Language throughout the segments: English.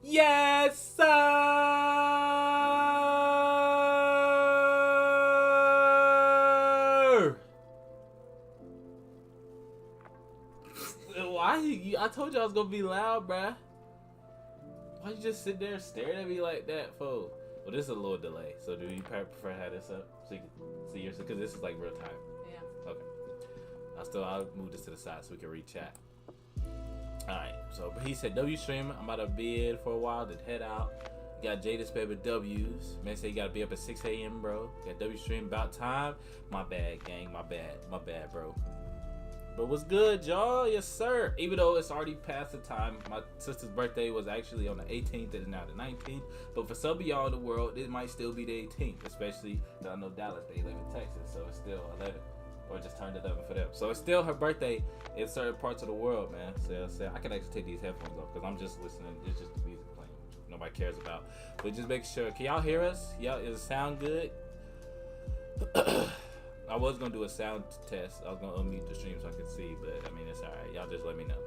Yes, sir. Why? I told you I was gonna be loud, bruh. Why you just sit there staring at me like that, fool? Well, this is a little delay. So do you prefer to have this up so you can see yours? Because this is like real time. Yeah. Okay. I'll move this to the side so we can read chat. Alright, so but he said W stream, I'm about to bid for a while, then head out. Got Jada's paper W's. Man said you gotta be up at 6 a.m. bro. Got W stream about time. My bad, gang, my bad, bro. But what's good, y'all? Yes, sir. Even though it's already past the time, my sister's birthday was actually on the 18th and now the 19th. But for some of y'all in the world, it might still be the 18th, especially because I know Dallas, they live in Texas, so it's still 11. Or just turned 11 for them. So it's still her birthday in certain parts of the world, man. So I can actually take these headphones off because I'm just listening. It's just the music playing. Nobody cares about. But just make sure. Can y'all hear us? Y'all, does it sound good? I was going to do a sound test. I was going to unmute the stream so I could see. But, I mean, it's all right. Y'all just let me know.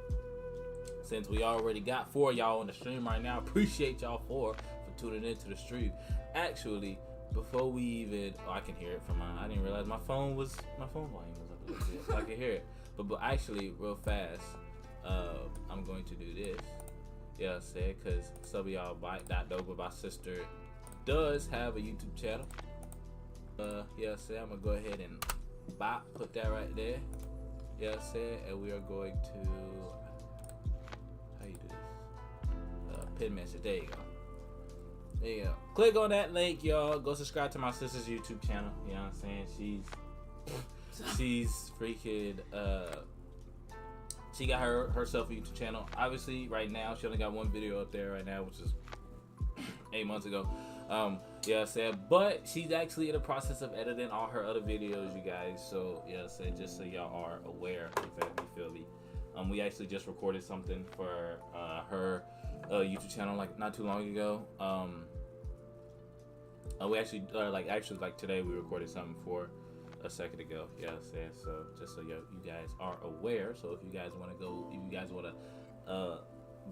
Since we already got 4 of y'all on the stream right now, appreciate y'all for tuning into the stream. Actually, before we even, I can hear it from I didn't realize my phone volume was up a little bit, so I can hear it. But actually, real fast, I'm going to do this. Yeah, I said, because some of y'all might not know, but my sister does have a YouTube channel. Yeah, I said, I'm gonna go ahead and put that right there. Yeah, I said, and we are going to, how you do this? Pin message. There you go. There you go. Click on that link, y'all. Go subscribe to my sister's YouTube channel. You know what I'm saying? She's freaking she got herself a YouTube channel. Obviously, right now she only got one video up there right now, which is 8 months ago. Yeah, I said, but she's actually in the process of editing all her other videos, you guys. So yeah, I said, just so y'all are aware, you feel me? We actually just recorded something for her YouTube channel like not too long ago. We actually like today we recorded something for a second ago. Yeah, I said, so just so you guys are aware. So if you guys want to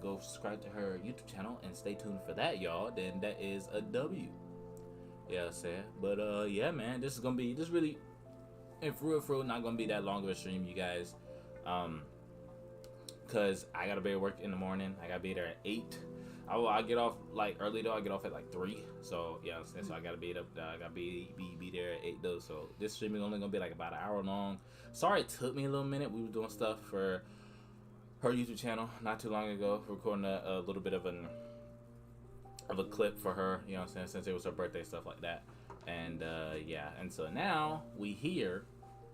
go subscribe to her YouTube channel and stay tuned for that, y'all, then that is a W. Yeah, I said, but yeah, man, this really, and for real, not gonna be that long of a stream, you guys. Cause I gotta be at work in the morning. I gotta be there at 8. I get off like early though. I get off at like 3. So yeah, so I gotta be up. I gotta be there at 8 though. So this stream is only gonna be like about an hour long. Sorry, it took me a little minute. We were doing stuff for her YouTube channel not too long ago, recording a little bit of a clip for her. You know what I'm saying? Since it was her birthday, stuff like that. And yeah, and so now we here,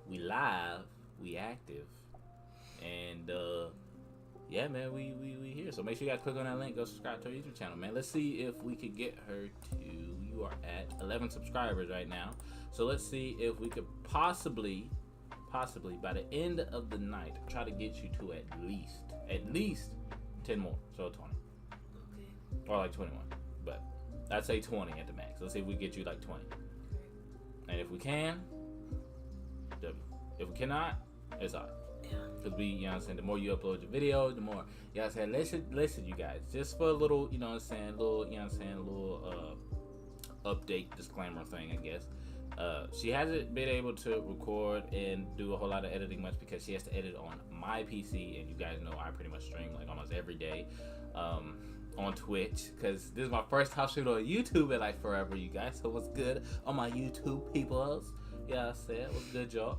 we live, we active, and yeah, man, we here. So make sure you guys click on that link. Go subscribe to our YouTube channel, man. Let's see if we could get her to. You are at 11 subscribers right now. So let's see if we could possibly by the end of the night try to get you to at least 10 more. So 20. Okay. Or like 21. But I'd say 20 at the max. Let's see if we get you like 20. And if we can, W. If we cannot, it's alright. Yeah. Because you know what I'm saying, the more you upload your video, the more, you know what I'm saying, listen, you guys, just for a little, you know what I'm saying, little update disclaimer thing, I guess. She hasn't been able to record and do a whole lot of editing much because she has to edit on my PC, and you guys know I pretty much stream like almost every day on Twitch, because this is my first time streaming on YouTube in like forever, you guys. So what's good on my YouTube peoples? Yeah, I said, what's good, y'all?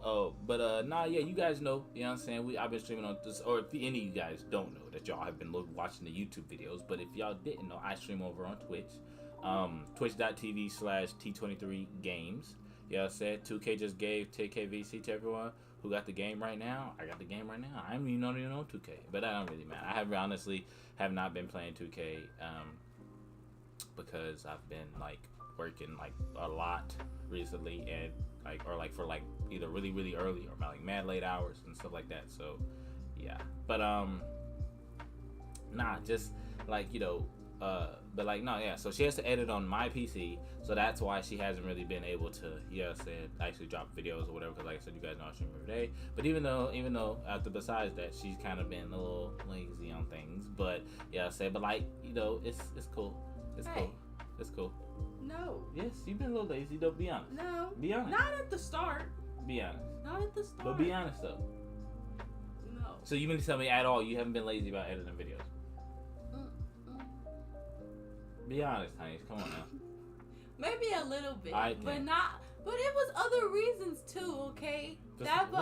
Oh, but nah, yeah, you guys know, you know what I'm saying, I've been streaming on this, or if any of you guys don't know that y'all have been watching the YouTube videos, but if y'all didn't know, I stream over on Twitch, twitch.tv/T23games. Yeah, I said 2K just gave 10K VC to everyone who got the game right now. I got the game right now. I don't even know 2K, but that don't really matter. I honestly have not been playing 2K because I've been like working like a lot recently, and for either really early or like mad late hours and stuff like that. So yeah, but nah, just like, you know, but like no, yeah. So she has to edit on my PC, so that's why she hasn't really been able to, actually drop videos or whatever. Because like I said, you guys know I stream every day. But even though besides that, she's kind of been a little lazy on things. But but like it's cool. It's cool. It's cool. No. Yes, you've been a little lazy. Don't be honest. No. Be honest. Not at the start. Be honest. Not at the start. But be honest though. No. So you mean to tell me at all you haven't been lazy about editing videos? Be honest, honey. Come on now. Maybe a little bit, but not. But it was other reasons too. Okay. That's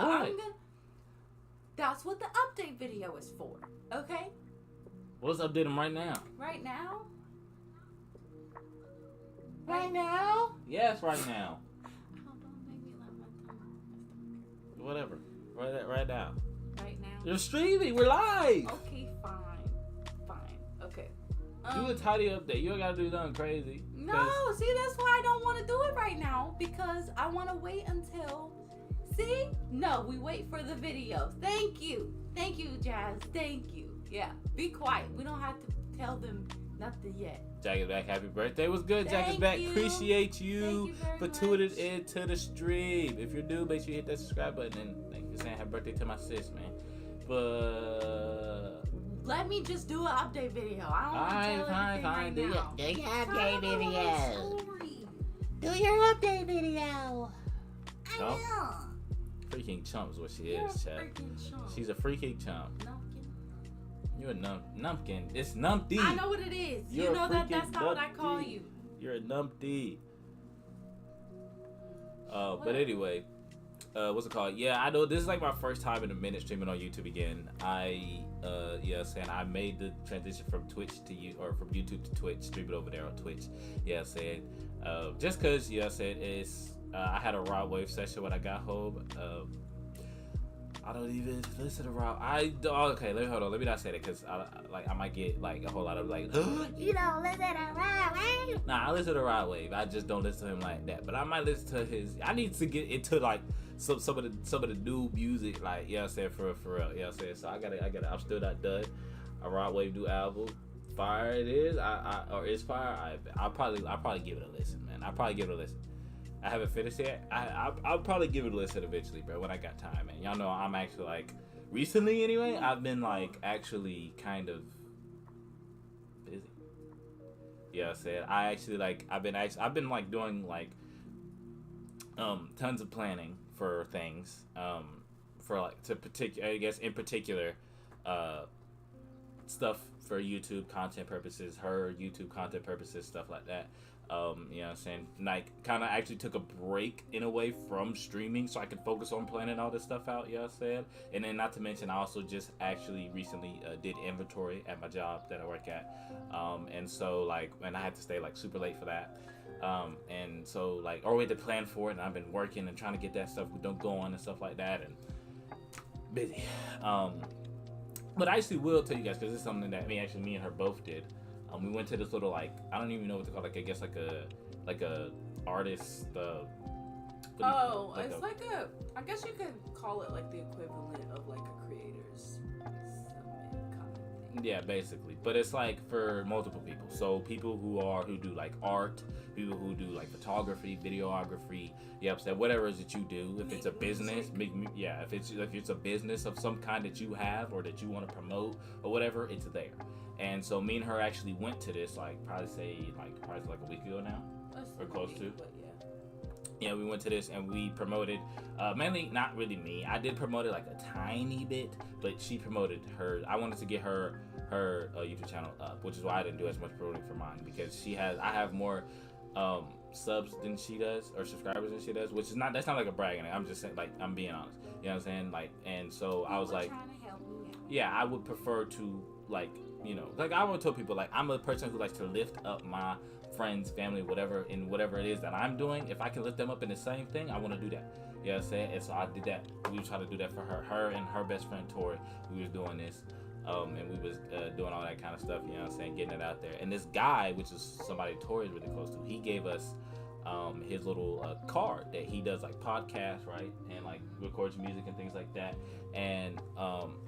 what the update video is for. Okay. Well, let's update them right now. Right now. Right now? Yes, right now. Don't make me let my tongue. Whatever. Right now. Right now. You're streaming. We're live. Okay, fine. Okay. Do a tidy update. You don't gotta do nothing crazy. No, see, that's why I don't want to do it right now, because I want to wait until. See? No, we wait for the videos. Thank you, Jazz. Thank you. Yeah, be quiet. We don't have to tell them nothing yet. Jack is back. Happy birthday. Was good. Jack is back. Appreciate you for tuning into the stream. If you're new, make sure you hit that subscribe button. And thank you for saying happy birthday to my sis, man. But let me just do an update video. I don't want to tell anything right now. Do your update video. Do your update video. Chump. Freaking chump is what she is, chat. She's a freaking chump. You're a numpkin. It's numpty. I know what it is. You know that's not what I call you. You're a numpty. But anyway, what's it called? Yeah, I know this is like my first time in a minute streaming on YouTube again. I made the transition from Twitch to from YouTube to Twitch, stream it over there on Twitch. Just cause it's I had a raw wave session when I got home. I don't even listen to raw. Okay. Let me not say that, cause I might get like a whole lot of like. You don't listen to raw wave. Nah, I listen to raw wave. I just don't listen to him like that. But I might listen to his. I need to get into like some of the new music, like for real. So I gotta. I'm still not done. A raw wave new album. Fire it is. Or it's fire. I'll probably give it a listen, man. I'll probably give it a listen. I haven't finished yet. I'll probably give it a listen eventually, bro, when I got time, man. Y'all know I'm actually like, recently anyway, I've been like actually kind of busy. I've been like doing like tons of planning for things, for like in particular stuff for YouTube content purposes, stuff like that. Like kind of actually took a break in a way from streaming so I could focus on planning all this stuff out, and then not to mention I also just actually recently did inventory at my job that I work at, and so like, and I had to stay like super late for that, and so like, or we had to plan for it, and I've been working and trying to get that stuff don't go on and stuff like that, and busy, but I actually will tell you guys, because it's something that me and her both did. We went to this little, like, I don't even know what to call it, like, I guess like a artist, I guess you could call it like the equivalent of like a creator's summit kind of thing. Yeah, basically. But it's like for multiple people. So people who do like art, people who do like photography, videography, whatever it is that you do. If it's a business, if it's a business of some kind that you have or that you want to promote or whatever, it's there. And so me and her actually went to this probably a week ago now, or close to. Yeah, we went to this and we promoted, mainly not really me. I did promote it like a tiny bit, but she promoted her. I wanted to get her YouTube channel up, which is why I didn't do as much promoting for mine, because I have more subs than she does, or subscribers than she does, which is that's not like a bragging. I'm just saying, like, I'm being honest. You know what I'm saying? Like, and so I was like, yeah, I would prefer to like I would tell people, like, I'm a person who likes to lift up my friends, family, whatever it is that I'm doing. If I can lift them up in the same thing, I want to do that. You know what I'm saying? And so I did that. We were trying to do that for her and her best friend Tori. We was doing this, and we was doing all that kind of stuff. You know what I'm saying? Getting it out there. And this guy, which is somebody Tori is really close to, he gave us his little card that he does like podcasts, right, and like records music and things like that. And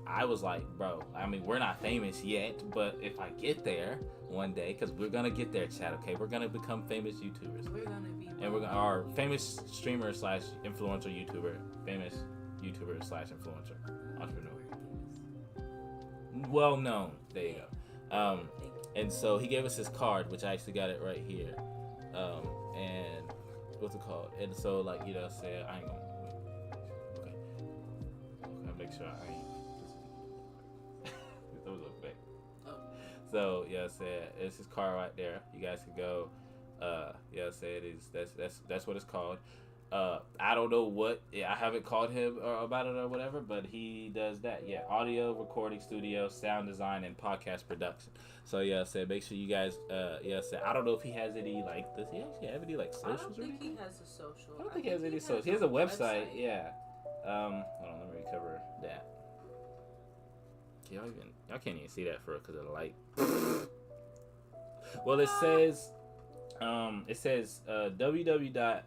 I was like, bro, I mean, we're not famous yet, but if I get there one day, because we're gonna get there, Chad. Okay, we're gonna become famous YouTubers. We're gonna be. And we're gonna our famous streamer / influencer YouTuber, famous YouTuber / influencer entrepreneur. Well known. There you go. And so he gave us his card, which I actually got it right here. And what's it called? And so like, you know, say I ain't gonna. Okay. I'm gonna make sure I ain't. Those look back. So yeah, I said it's his card right there. You guys can go. Yeah, I said it is. That's what it's called. I don't know what. Yeah, I haven't called him about it or whatever, but he does that. Yeah, audio recording studio, sound design, and podcast production. So yeah, I said make sure you guys. Yeah, I said I don't know if he has any like. Does he actually have any like socials? I don't think he has a social. I don't think he has any socials. He has a website. Yeah. Hold on, let me recover that. Y'all can't even see that for because of the light. Well, it says www.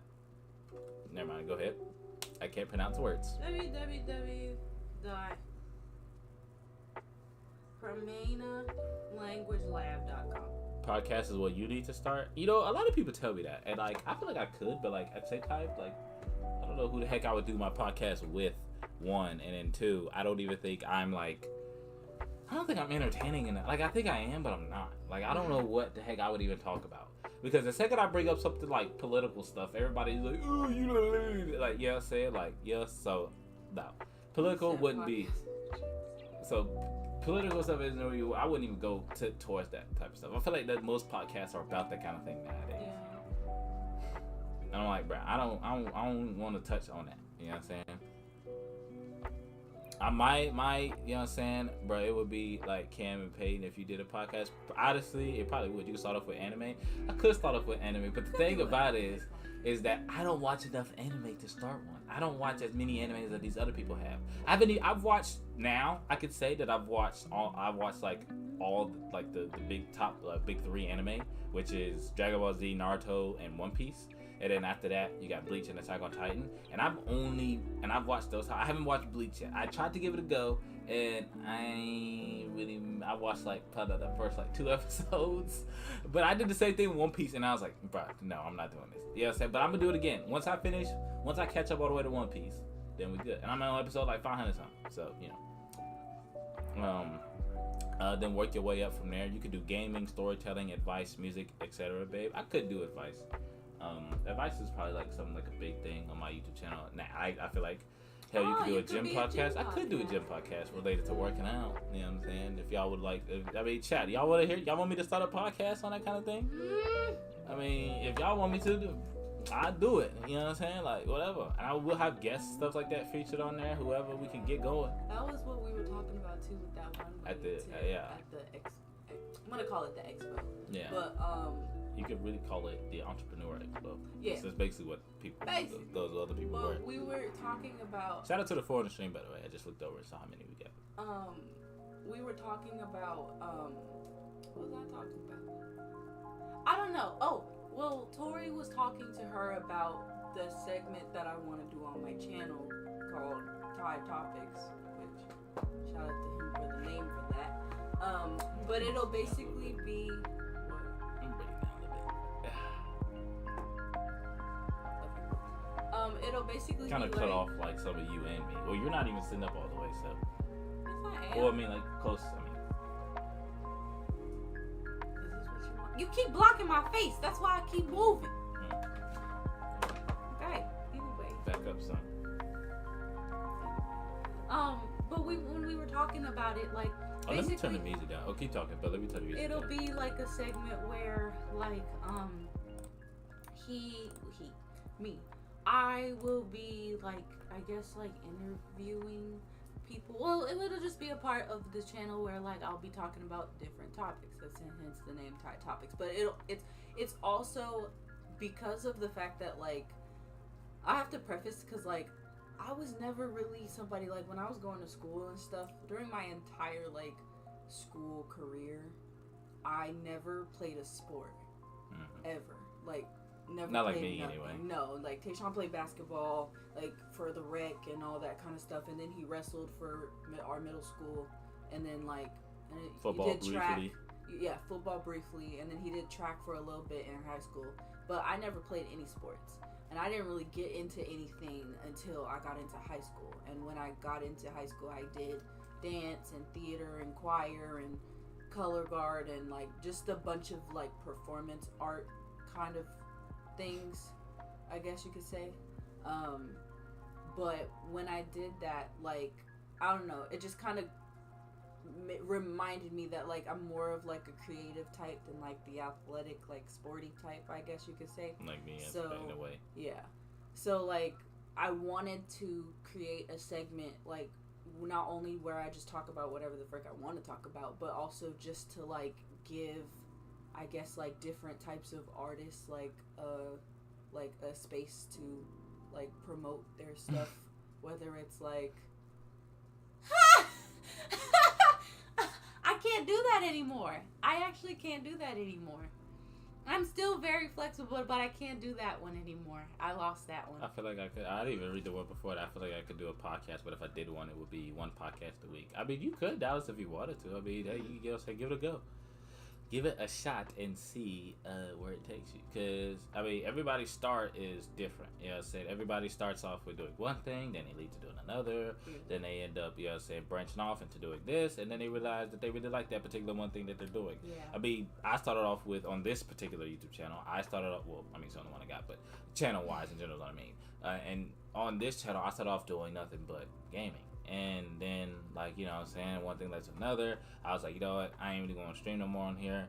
Never mind. Go ahead. I can't pronounce words. www.PermanaLanguageLab.com. Podcast is what you need to start. You know, a lot of people tell me that, and like I feel like I could, but like at the same time, like I don't know who the heck I would do my podcast with. One, and then two, I don't even think I'm like. I don't think I'm entertaining in that. Like I think I am, but I'm not. Like I don't know what the heck I would even talk about. Because the second I bring up something like political stuff, everybody's like, "Oh, you know," like yeah, say it like yes. So no, political wouldn't be. So political stuff isn't really. I wouldn't even go towards that type of stuff. I feel like that most podcasts are about that kind of thing nowadays. Yeah. And I'm like, bro, I don't want to touch on that. You know what I'm saying? I might, you know what I'm saying, bro, it would be like Cam and Peyton if you did a podcast. Honestly, it probably would. You could start off with anime. I could start off with anime, but the thing about it is that I don't watch enough anime to start one. I don't watch as many animes as these other people have. I've watched now. I could say that I've watched like all like the big top big three anime, which is Dragon Ball Z, Naruto, and One Piece. And then after that, you got Bleach and Attack on Titan. And I've watched those. I haven't watched Bleach yet. I tried to give it a go, and I watched like probably the first like 2 episodes. But I did the same thing with One Piece, and I was like, bro, no, I'm not doing this. You know what I'm saying? But I'm gonna do it again. Once I catch up all the way to One Piece, then we good. And I'm on episode like 500 something. So, you know. Then work your way up from there. You could do gaming, storytelling, advice, music, etc. Babe, I could do advice. Advice is probably like something like a big thing on my YouTube channel. Nah, I feel like hell, you could do a gym podcast. I could do a gym podcast related to working out. You know what I'm saying? If y'all would like, chat. Y'all want to hear? Y'all want me to start a podcast on that kind of thing? I mean, if y'all want me to, I'll do it. You know what I'm saying? Like whatever. And I will have guests, stuff like that featured on there. Whoever we can get going. That was what we were talking about too with that one. At the I'm gonna call it the expo. Yeah. But you could really call it the Entrepreneur Expo. Yeah. So that's basically what those other people were. We were talking about. Shout out to the 4 on the stream, by the way. I just looked over and saw how many we got. We were talking about. What was I talking about? I don't know. Oh, well, Tori was talking to her about the segment that I want to do on my channel called Thai Topics, which shout out to him for the name for that. But it'll basically be. It'll basically kind of be cut like, off like some of you and me. Well, you're not even sitting up all the way, so. Yes, I am. Well, I mean, like close. I mean. Is this what you want? You keep blocking my face. That's why I keep moving. Okay. Anyway. Back up, son. But when we were talking about it, like. Oh, let me turn the music down. Oh, keep talking, but let me turn the music down. It'll be like a segment where, like, me. I will be like, I guess like interviewing people. Well, it'll just be a part of the channel where like I'll be talking about different topics. That's hence the name Thai Topics. But it's also because of the fact that like I have to preface because like I was never really somebody like when I was going to school and stuff during my entire like school career. I never played a sport ever. Like never Not like played me, nothing. anyway. No, like Tayshawn played basketball, like for the rec and all that kind of stuff, and then he wrestled for our middle school, and then like Football he did track. briefly. Yeah, football briefly, and then he did track for a little bit in high school. But I never played any sports, and I didn't really get into anything until I got into high school. And when I got into high school, I did dance and theater and choir and color guard and like just a bunch of like performance art kind of things, I guess you could say. But when I did that, like, I don't know, it just kind of reminded me that like I'm more of like a creative type than like the athletic, like sporty type, I guess you could say. Like me, So, in a way. Yeah. So like I wanted to create a segment like not only where I just talk about whatever the frick I want to talk about, but also just to like give, I guess, like different types of artists like a space to like promote their stuff, whether it's like I can't do that anymore. I actually can't do that anymore. I'm still very flexible, but I can't do that one anymore. I lost that one. I feel like I could. I didn't even read the word before that. I feel like I could do a podcast, but if I did one, it would be one podcast a week. I mean, you could, Dallas, if you wanted to. I mean, hey, you say give it a go. Give it a shot and see where it takes you. Because, I mean, everybody's start is different. You know what I'm saying? Everybody starts off with doing one thing, then they lead to doing another. Then they end up, you know what I'm saying, branching off into doing this. And then they realize that they really like that particular one thing that they're doing. Yeah. I mean, I started off with, on this particular YouTube channel, it's the only one I got, but channel-wise in general is what I mean. And on this channel, I started off doing nothing but gaming. And then, like, you know what I'm saying, one thing led to another. I was like, you know what, I ain't really going to stream no more on here.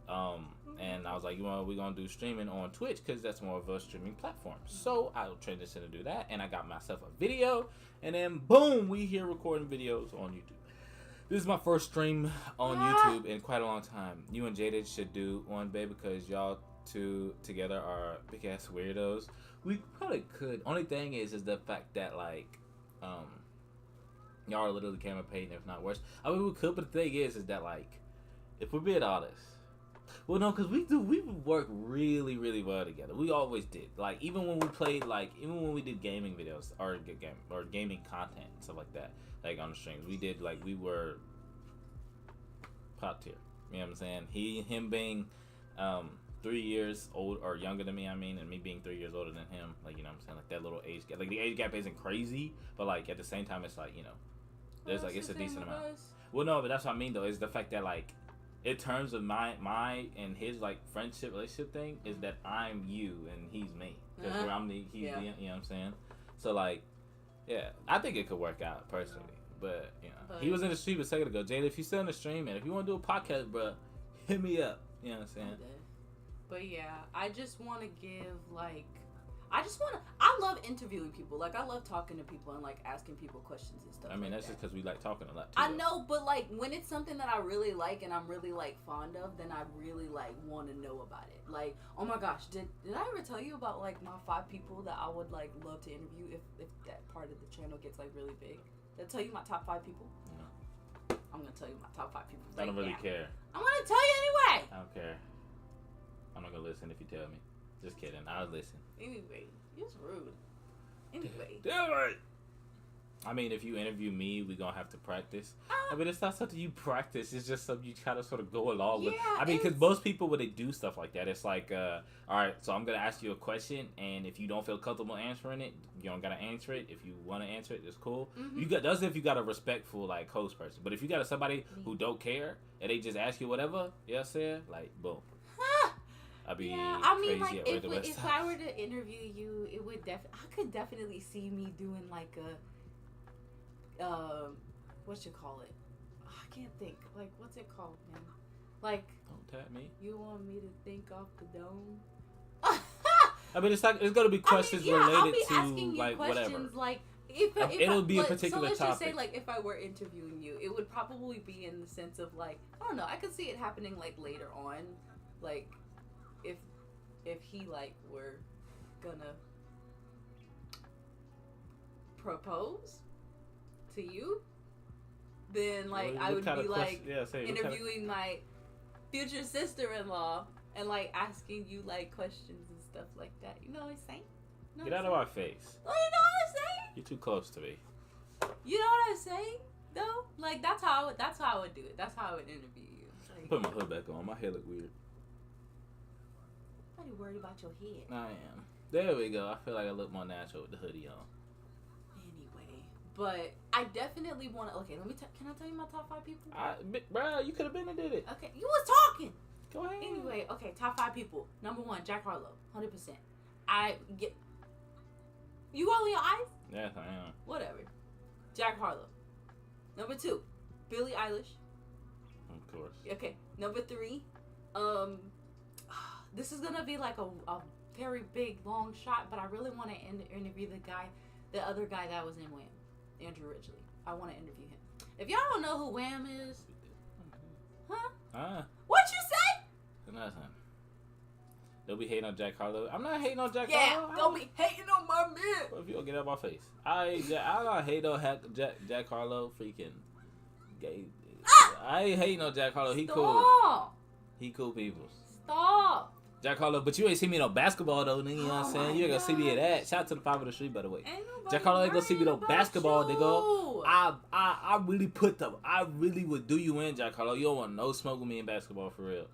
And I was like, you know what, we're going to do streaming on Twitch because that's more of a streaming platform. So I transitioned to do that, and I got myself a video. And then, boom, we here recording videos on YouTube. This is my first stream on YouTube in quite a long time. You and Jaded should do one, babe, because y'all two together are big-ass weirdos. We probably could. Only thing is the fact that, like, y'all are literally camera paid, if not worse. I mean, we could, but the thing is that, like, if we're being honest, well, no, because we work really, really well together. We always did. Like, even when we played, like, even when we did gaming videos or gaming content and stuff like that, like on the streams, we did, like, we were top tier. You know what I'm saying? Him being 3 years old or younger than me, I mean, and me being 3 years older than him, like, you know what I'm saying? Like, that little age gap. Like, the age gap isn't crazy, but, like, at the same time, it's like, you know, there's, like, it's a decent amount. Well, no, but that's what I mean, though, is the fact that, like, in terms of my and his, like, friendship, relationship thing, is that I'm you and he's me. Because he's the, you know what I'm saying? So, like, yeah, I think it could work out, personally. But, you know, he was in the stream a second ago. Jada, if you're still in the stream, and if you want to do a podcast, bro, hit me up. You know what I'm saying? But yeah, I just want to give, like, I love interviewing people. Like, I love talking to people and, like, asking people questions and stuff. I mean, like that's that. just because we like talking a lot, too. I know, but, like, when it's something that I really like and I'm really, like, fond of, then I really, like, want to know about it. Like, oh my gosh, did I ever tell you about, like, my 5 people that I would, like, love to interview if that part of the channel gets, like, really big? Did I tell you my top 5 people? No. I'm going to tell you my top 5 people. I don't really care. I'm going to tell you anyway. I don't care. I'm not going to listen if you tell me. Just kidding. I'll listen. Anyway, it's rude. Anyway. Damn right. I mean, if you interview me, we're going to have to practice. I mean, it's not something you practice. It's just something you kind of sort of go along with. I mean, because most people, when they do stuff like that, it's like, all right, so I'm going to ask you a question, and if you don't feel comfortable answering it, you don't got to answer it. If you want to answer it, it's cool. Mm-hmm. That's if you got a respectful, like, host person. But if you got somebody who don't care, and they just ask you whatever, you know what I'm saying? Like, boom. I'd be I mean, crazy like, if I were to interview you, it would I could definitely see me doing, like, a, what you call it? I can't think. Like, what's it called, man? Like, don't tap me. You want me to think off the dome? I mean, it's gonna be questions related to, like, whatever. Like, it'll be a particular topic. So let's just say, like, if I were interviewing you, it would probably be in the sense of, like, I don't know, I could see it happening, like, later on, like, if he, like, were gonna propose to you, then, like, I would be, like, interviewing my future sister-in-law and, like, asking you, like, questions and stuff like that. You know what I'm saying? You know Get what out I'm of my saying? face. Oh, you know what I'm saying? You're too close to me. You know what I'm saying? Though, like that's how I would do it. That's how I would interview you. Like, Put my hood back on. My hair look weird. nobody worried about your head. I am. There we go. I feel like I look more natural with the hoodie on. Anyway, but I definitely want to. Okay, let me. Can I tell you my top 5 people? Bro, you could have been and did it. Okay, you was talking. Go ahead. Anyway, okay, top 5 people. Number 1, Jack Harlow, 100%. I get. You rolling your eyes? Yes, I am. Whatever. Jack Harlow. Number 2, Billie Eilish. Of course. Okay. Number 3, this is gonna be like a very big long shot, but I really want to interview the other guy that was in Wham, Andrew Ridgeley. I want to interview him. If y'all don't know who Wham is, huh? What you say? Nothing. They'll be hating on Jack Harlow. I'm not hating on Jack Yeah, Harlow. don't be hating on my man. What if you don't get out of my face? I don't hate on Jack Harlow. Freaking gay. I ain't hating on Jack Harlow. He cool. He cool people. Stop. Jack Harlow, but you ain't see me no basketball though, nigga. You know what I'm saying? You ain't gonna see me at that. Shout out to the 5 of the street, by the way. Jack Harlow ain't gonna see me no basketball, nigga. I really would do you in, Jack Harlow. You don't want no smoke with me in basketball for real.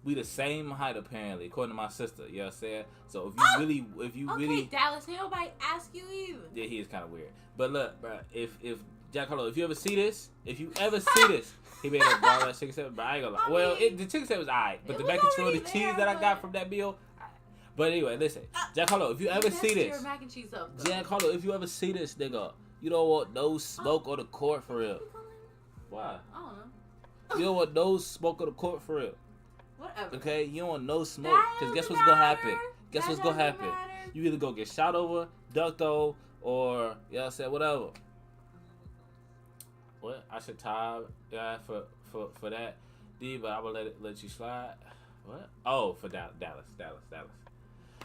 We the same height apparently, according to my sister. You know what I'm saying? So if you really Dallas, ain't nobody ask you either. Yeah, he is kind of weird. But look, bro, if Jack Harlow, if you ever see this, he made a ball that chicken set, but I ain't gonna lie. The chicken set was alright, but the mac and cheese, the cheese that I got from that meal. But anyway, listen, Jack Harlow, if you ever see this, your mac and cheese up, Jack Harlow, if you ever see this, nigga, you don't want no smoke on the court for real. Why? I don't know. You don't want no smoke on the court for real. Whatever. Okay, you don't want no smoke, cause guess what's gonna happen? Guess what's gonna happen? You either go get shot over, ducked on, or you know what I'm saying, whatever. What? I should tie for that, D, but I will let you slide. What? Oh, for Dallas.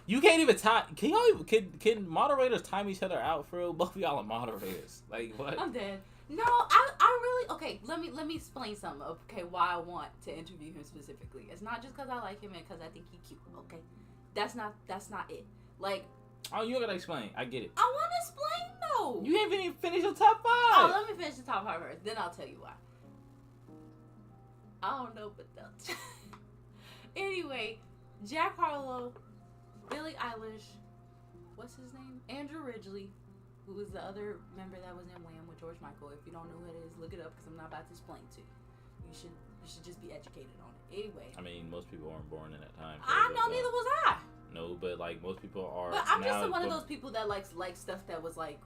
You can't even tie. Can moderators time each other out for real? Both of y'all are moderators. Like what? I'm dead. No, I really okay. Let me explain something. Okay, why I want to interview him specifically. It's not just because I like him and because I think he's cute. Okay, that's not it. Like. Oh, you gotta explain. I get it. I want to explain though. You haven't even finished your top 5. Oh, let me finish the top 5 first. Then I'll tell you why. I don't know, but that's anyway. Jack Harlow, Billie Eilish, what's his name? Andrew Ridgeley, who was the other member that was in Wham with George Michael. If you don't know who it is, look it up because I'm not about to explain to you. You should just be educated on it. Anyway. I mean, most people weren't born in that time. I know, neither was I. No, but like most people are. But I'm just one of those people that likes stuff that was like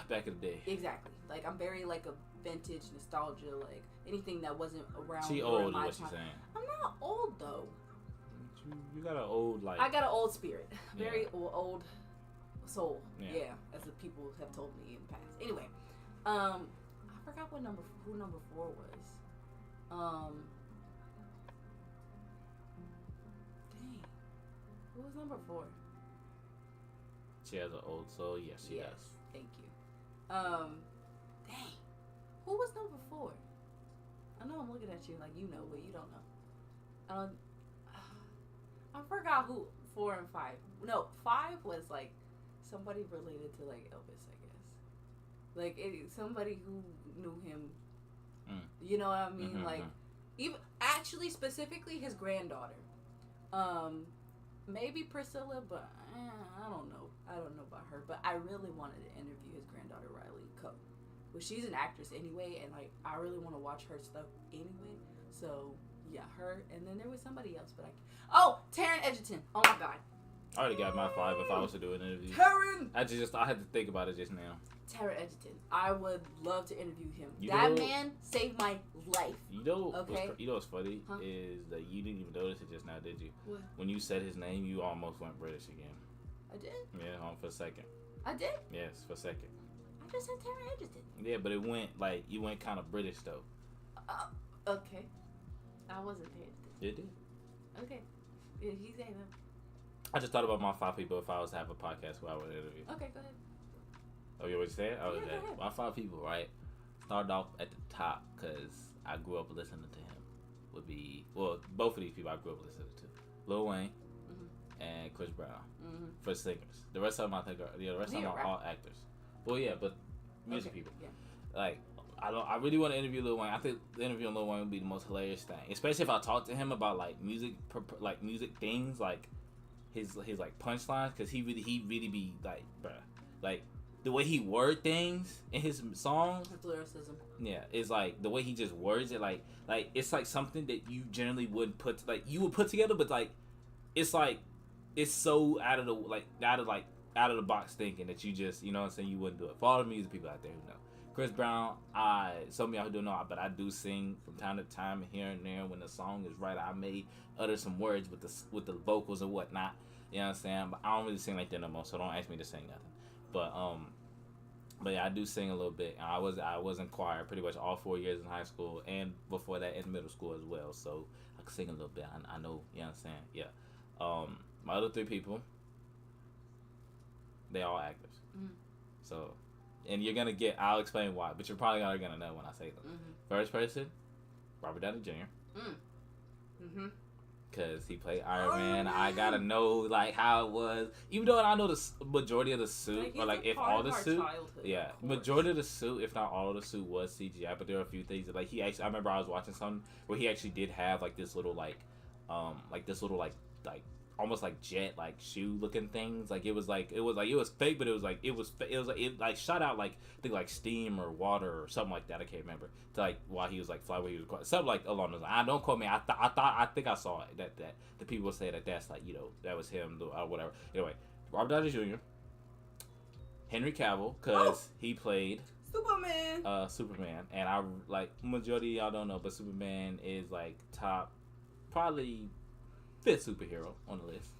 back in the day. Exactly. Like I'm very like a vintage nostalgia. Like anything that wasn't around. She old is what she's saying. I'm not old though. You got an old like. I got an old spirit. Very old soul. Yeah, as the people have told me in the past. Anyway, I forgot who number 4 was. Who was number 4? She has an old soul. Yes, she does. Thank you. Dang. Who was number 4? I know I'm looking at you like you know, but you don't know. I forgot who 4 and 5. No, 5 was like somebody related to like Elvis, I guess. Like somebody who knew him. You know what I mean? Mm-hmm, like even actually specifically his granddaughter. Maybe Priscilla, but I don't know. I don't know about her. But I really wanted to interview his granddaughter, Riley Coe. Well, she's an actress anyway, and like I really want to watch her stuff anyway. So yeah, her. And then there was somebody else, but Taron Egerton. Oh my God. I already got my 5 if I was to do an interview. Taron. I had to think about it just now. Taron Egerton. I would love to interview him. That man saved my life. You know, okay. What's funny is that you didn't even notice it just now, did you? What? When you said his name, you almost went British again. I did? Yeah, for a second. I did? Yes, for a second. I just said Taron Egerton. Yeah, but it went like you went kind of British though. Okay. I wasn't paying attention. It did. Okay. Yeah, he's saying that. I just thought about my 5 people if I was to have a podcast who I would interview. Okay, go ahead. Oh, you what you said? Oh, yeah, go ahead. My 5 people, right? Started off at the top because I grew up listening to him. Would be both of these people I grew up listening to. Lil Wayne, and Chris Brown Mm-hmm. for singers. The rest of them I think are the rest of them are all actors. Well, yeah, but music people. Yeah. Like I really want to interview Lil Wayne. I think the interview on Lil Wayne would be the most hilarious thing, especially if I talk to him about like music things, like his like punchlines, because he really be like, bruh, like the way he word things in his songs. His lyricism. Yeah, it's like the way he just words it, like it's like something that you generally would put together, but like it's so out of the box thinking that you just, you know what I'm saying, you wouldn't do it. For all the music people out there who know, Chris Brown, some of y'all who don't know, but I do sing from time to time here and there when the song is right. I may utter some words with the vocals and whatnot. You know what I'm saying? But I don't really sing like that no more, so don't ask me to sing nothing. But yeah, I do sing a little bit. I was in choir pretty much all 4 years in high school and before that in middle school as well. So I can sing a little bit. I know, you know what I'm saying? Yeah. My other three people, they all actors. Mm-hmm. So, and I'll explain why, but you're probably already gonna know when I say them. Mm-hmm. First person, Robert Downey Jr. Mm-hmm. Cause he played Iron Man. I gotta know like how it was, even though I know the majority of the suit, or like if all the suit, yeah, majority of the suit, if not all of the suit, was CGI. But there are a few things that like he actually, I remember I was watching something where he actually did have like this little like almost like jet like shoe looking things. Like it was fake, but it was shot out like I think like steam or water or something like that. I can't remember. To like while he was like flying, where he was something like along those lines. I don't quote me. I think I saw it that the people say that's like, you know, that was him or whatever. Anyway, Robert Downey Jr., Henry Cavill, cause he played Superman, and I like majority of y'all don't know, but Superman is like top probably 5th superhero on the list.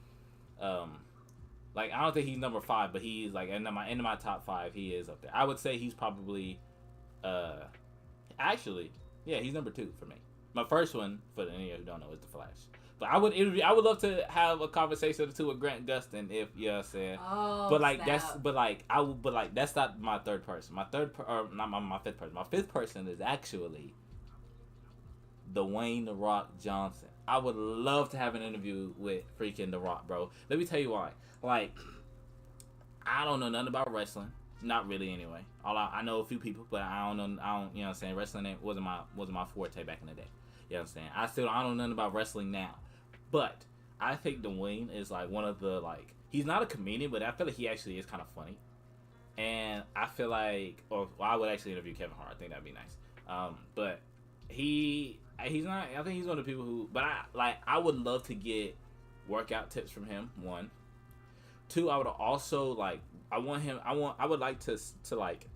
Like I don't think he's number 5, but he's like in my top 5. He is up there. I would say he's probably, actually, yeah, he's number 2 for me. My first one, for any of you who don't know, is The Flash. But I would love to have a conversation or two with Grant Gustin if, you know what I'm saying. Oh, but like snap. that's not my third person. My 5th person. My 5th person is actually Dwayne "The Rock" Johnson. I would love to have an interview with freaking The Rock, bro. Let me tell you why. Like, I don't know nothing about wrestling. Not really, anyway. I know a few people, but I don't, you know what I'm saying? Wrestling wasn't my forte back in the day. You know what I'm saying? I don't know nothing about wrestling now. But I think Dwayne is like one of the, like, he's not a comedian, but I feel like he actually is kind of funny. And I feel like, I would actually interview Kevin Hart. I think that'd be nice. But he's not. I think he's one of the people who. But I would love to get workout tips from him. 1, 2. I would also like. I would like to like.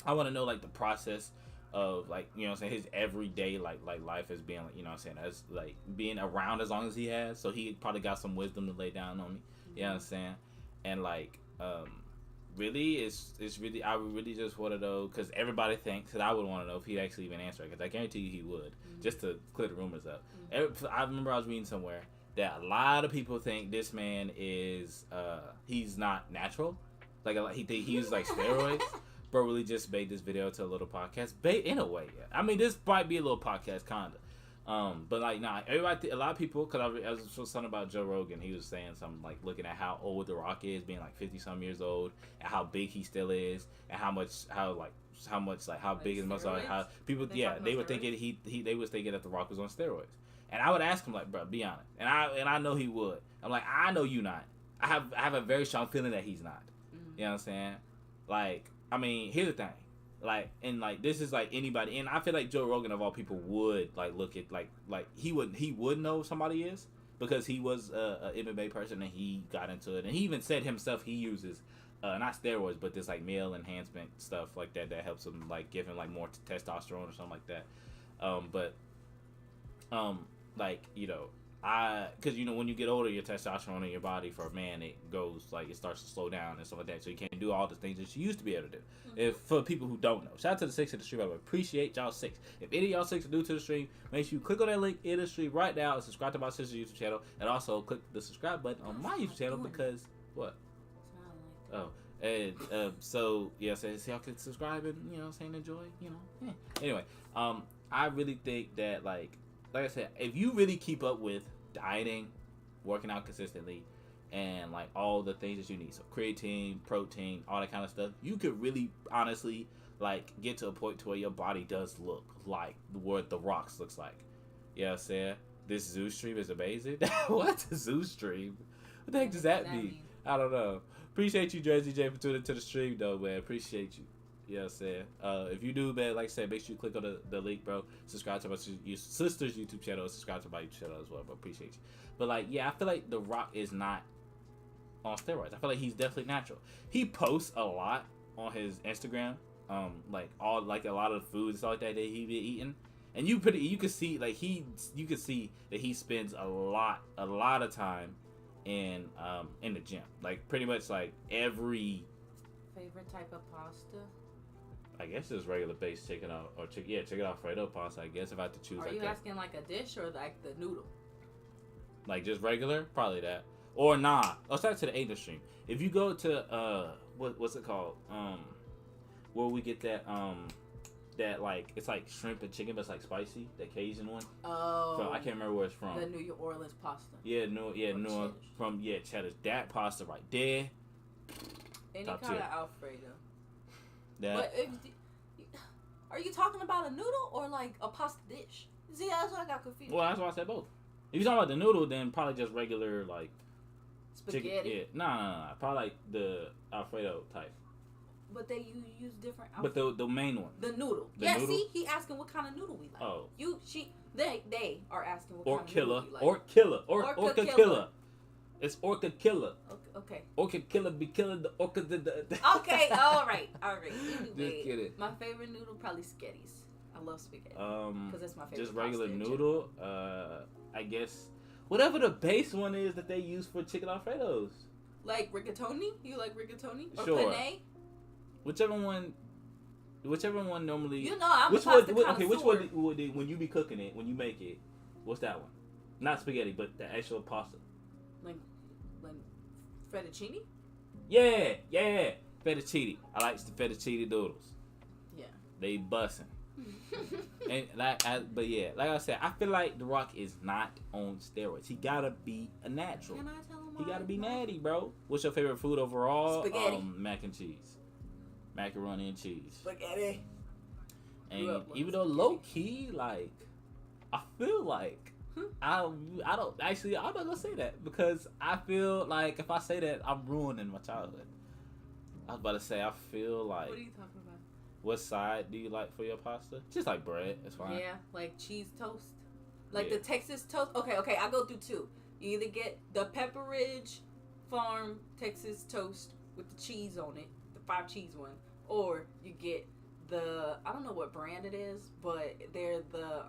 I want to know like the process of like, you know what I'm saying, his everyday like life as being like, you know what I'm saying, as like being around as long as he has. So he probably got some wisdom to lay down on me. Mm-hmm. You know what I'm saying, and like really, it's really, I would really just want to know, because everybody thinks that I would want to know if he'd actually even answer it, because I guarantee you he would, just to clear the rumors up. I remember I was reading somewhere that a lot of people think this man is, he's not natural. Like, he uses like steroids. Bro really just made this video to a little podcast. In a way, yeah. I mean, this might be a little podcast, kinda. But like, nah, everybody, a lot of people, because I was something about Joe Rogan. He was saying something like looking at how old The Rock is, being like 50-some years old, and how big he still is, and how big his muscles are. How people, they were thinking they was thinking that The Rock was on steroids. And I would ask him like, bro, be honest. And I know he would. I'm like, I know you not. I have a very strong feeling that he's not. Mm-hmm. You know what I'm saying? Like, I mean, here's the thing. Like, and like, this is like anybody, and I feel like Joe Rogan of all people would like look at like he would know if somebody is, because he was a MMA person and he got into it, and he even said himself he uses not steroids, but this like male enhancement stuff like that helps him, like give him like more testosterone or something like that. Like, you know, because, you know, when you get older, your testosterone in your body for a man, it goes, like, it starts to slow down and stuff like that, so you can't do all the things that you used to be able to do. Mm-hmm. If for people who don't know, shout out to the 6 in the stream. I would appreciate y'all 6. If any of y'all 6 are new to the stream, make sure you click on that link in the stream right now and subscribe to my sister's YouTube channel, and also click the subscribe button on my YouTube channel, because what? So yeah, so y'all can subscribe and, you know what I'm saying, enjoy, you know. Yeah. Anyway, I really think that like I said, if you really keep up with dieting working out consistently, and like all the things that you need, so creatine, protein, all that kind of stuff, you could really honestly like get to a point to where your body does look like what The Rock's looks like. You know what I'm saying? This Zoo Stream is amazing. What? Zoo Stream? What the heck does that mean? I don't know. Appreciate you, Jersey J, for tuning into the stream, though, man. Appreciate you. You know what I'm saying? If you do, man, like I said, make sure you click on the link, bro. Subscribe to my sister's YouTube channel. Subscribe to my YouTube channel as well, bro. Appreciate you. But, like, yeah, I feel like The Rock is not on steroids. I feel like he's definitely natural. He posts a lot on his Instagram, like a lot of the food and stuff like that he be eating. And you can see like you can see that he spends a lot of time in the gym. Like pretty much like every favorite type of pasta. I guess it's regular based chicken Alfredo pasta. I guess if I had to choose. Are you asking like a dish or like the noodle? Like just regular, probably that. Or nah. Let's start to the Asian stream. If you go to what's it called? Where we get that that like it's like shrimp and chicken, but it's like spicy. The Cajun one. Oh. So I can't remember where it's from. The New Orleans pasta. Yeah, from Cheddar's. That pasta right there. Any Top kind tier. of Alfredo. That. But are you talking about a noodle or like a pasta dish? See, that's why I got confused. Well, that's why I said both. If you're talking about the noodle, then probably just regular like Spaghetti. chicken. Yeah, nah. Probably like the Alfredo type. But they use different. But the main one. The noodle. Noodle? See, he asking what kind of noodle we like. Oh. They are asking what Orca kind of noodle we like. Orca killer. It's Orca killer. Okay. Orca killer be killing the orca. Okay. All right. Anyway, Just kidding. my favorite noodle probably spaghettis. I love spaghetti. Because that's my favorite. Just regular pasta in noodle. I guess whatever the base one is that they use for chicken Alfredos. Like rigatoni? You like rigatoni? Or Sure. penne? Whichever one normally. You know, I'm which a pasta one? Okay, which one connoisseur. would when you be cooking it, when you make it? What's that one? Not spaghetti, but the actual pasta. Like fettuccine? Yeah, fettuccine. I like the fettuccine noodles. Yeah. They bussin'. And like I said, I feel like The Rock is not on steroids. He gotta be a natural. Can I tell him He gotta be why? natty, bro. What's your favorite food overall? Spaghetti. Mac and cheese, macaroni and cheese. Spaghetti. And Grew up with even though spaghetti. low key, like I feel like I don't actually. I'm not gonna say that because I feel like if I say that, I'm ruining my childhood. I was about to say I feel like. What are you talking about? What side do you like for your pasta? Just like bread, it's fine. Yeah, like cheese toast. Like Yeah. the Texas toast. Okay, I go through two. You either get the Pepperidge Farm Texas toast with the cheese on it, the 5 cheese one, or you get the, I don't know what brand it is, but they're the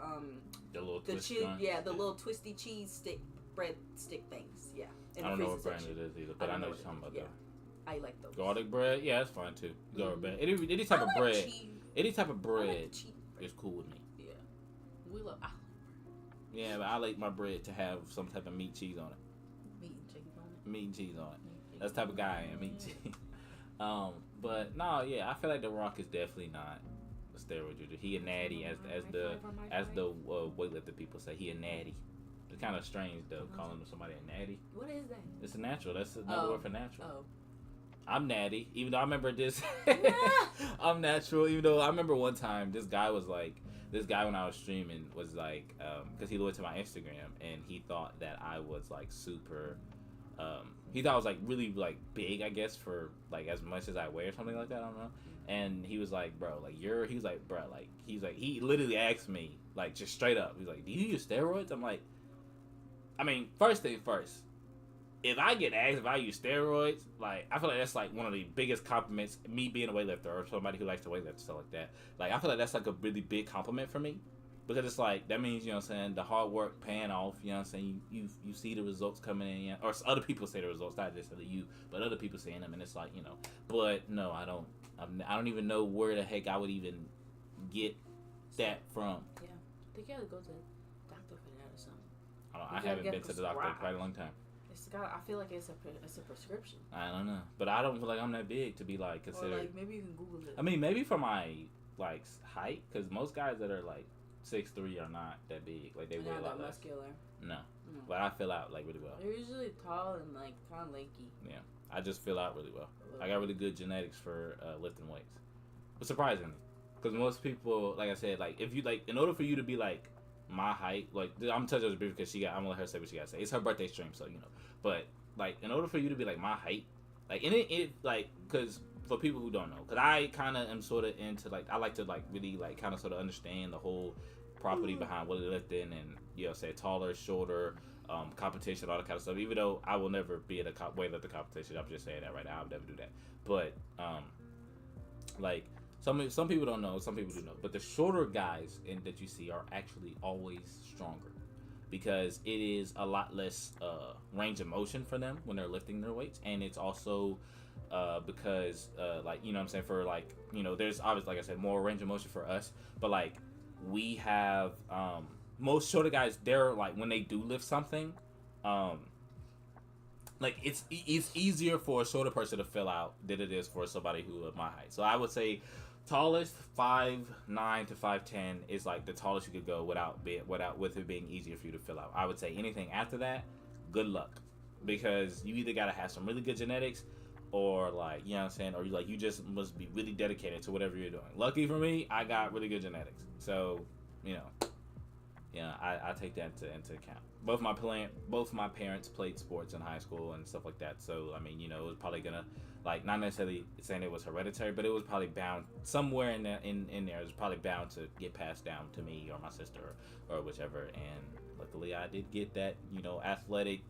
little the twist cheese, joints. yeah, the little twisty cheese stick bread stick things. Yeah. in I the don't know what freezer brand section. it is either, but I know what you're talking about Yeah. though. I like those. Garlic bread, yeah, that's fine too. Garlic Mhm. bread, any type I of like bread, cheese. any type of I like bread the cheese bread. is cool with me. Yeah. We love Yeah, but I like my bread to have some type of meat cheese on it. meat and cheese on it. Meat and cheese on it. Meat and That's the type of guy I am. Meat and cheese. But no, yeah, I feel like The Rock is definitely not a steroid user. He a natty, as the weightlifter people say. He a natty. It's kind of strange though, calling somebody a natty. What is that? It's a natural. That's another word for natural. Oh. I'm natty, even though I remember this. I'm natural, even though I remember one time this guy when I was streaming was like, because he looked to my Instagram and he thought that I was like super, he thought I was like really like big, I guess, for like as much as I weigh or something like that. I don't know. And he was like, bro, like he literally asked me like just straight up. He's like, do you use steroids? I'm like, I mean, first thing first. If I get asked if I use steroids, like I feel like that's like one of the biggest compliments. Me being a weightlifter or somebody who likes to weightlift and stuff like that. Like I feel like that's like a really big compliment for me, because it's like that means, you know what I'm saying, the hard work paying off. You know what I'm saying, you see the results coming in, you know? Or other people say the results, not necessarily you, but other people saying them, and it's like, you know. But no, I don't even know where the heck I would even get that from. Yeah. I think you gotta go to the doctor for that or something. I haven't been to the doctor in quite a long time. I feel like it's a prescription. I don't know, but I don't feel like I'm that big to be like considered. Or like maybe you can Google it. I mean, maybe for my like height, because most guys that are like 6'3" are not that big. Like they weigh a lot less. Muscular. No, but I fill out like really well. They're usually tall and like kind of lanky. Yeah, I just fill out really well. I got really good genetics for lifting weights, but surprisingly, because most people, like I said, like if you like, in order for you to be like my height, like I'm touching her brief because I'm gonna let her say what she gotta say. It's her birthday stream, so you know. But like, in order for you to be like my height, like it like, because for people who don't know, because I kind of am sort of into like, I like to like really like kind of sort of understand the whole property behind weightlifting and, you know, say taller, shorter, competition, all that kind of stuff. Even though I will never be at a weightlifting competition, I'm just saying that right now. I'll never do that. But like some people don't know, some people do know. But the shorter guys that you see are actually always stronger because it is a lot less range of motion for them when they're lifting their weights, and it's also because like, you know what I'm saying, for like, you know, there's obviously, like I said, more range of motion for us, but like we have most shorter guys, they're like, when they do lift something, like it's easier for a shorter person to fill out than it is for somebody who of my height. So I would say tallest 5'9" to 5'10" is like the tallest you could go with it being easier for you to fill out. I would say anything after that, good luck, because you either gotta have some really good genetics, or like, you know what I'm saying, or you just must be really dedicated to whatever you're doing. Lucky for me, I got really good genetics, so you know, yeah, I take that into account. Both my parents played sports in high school and stuff like that, so I mean, you know, it was probably gonna, like, not necessarily saying it was hereditary, but it was probably bound somewhere in there. It was probably bound to get passed down to me or my sister or whichever. And luckily, I did get that, you know, athletic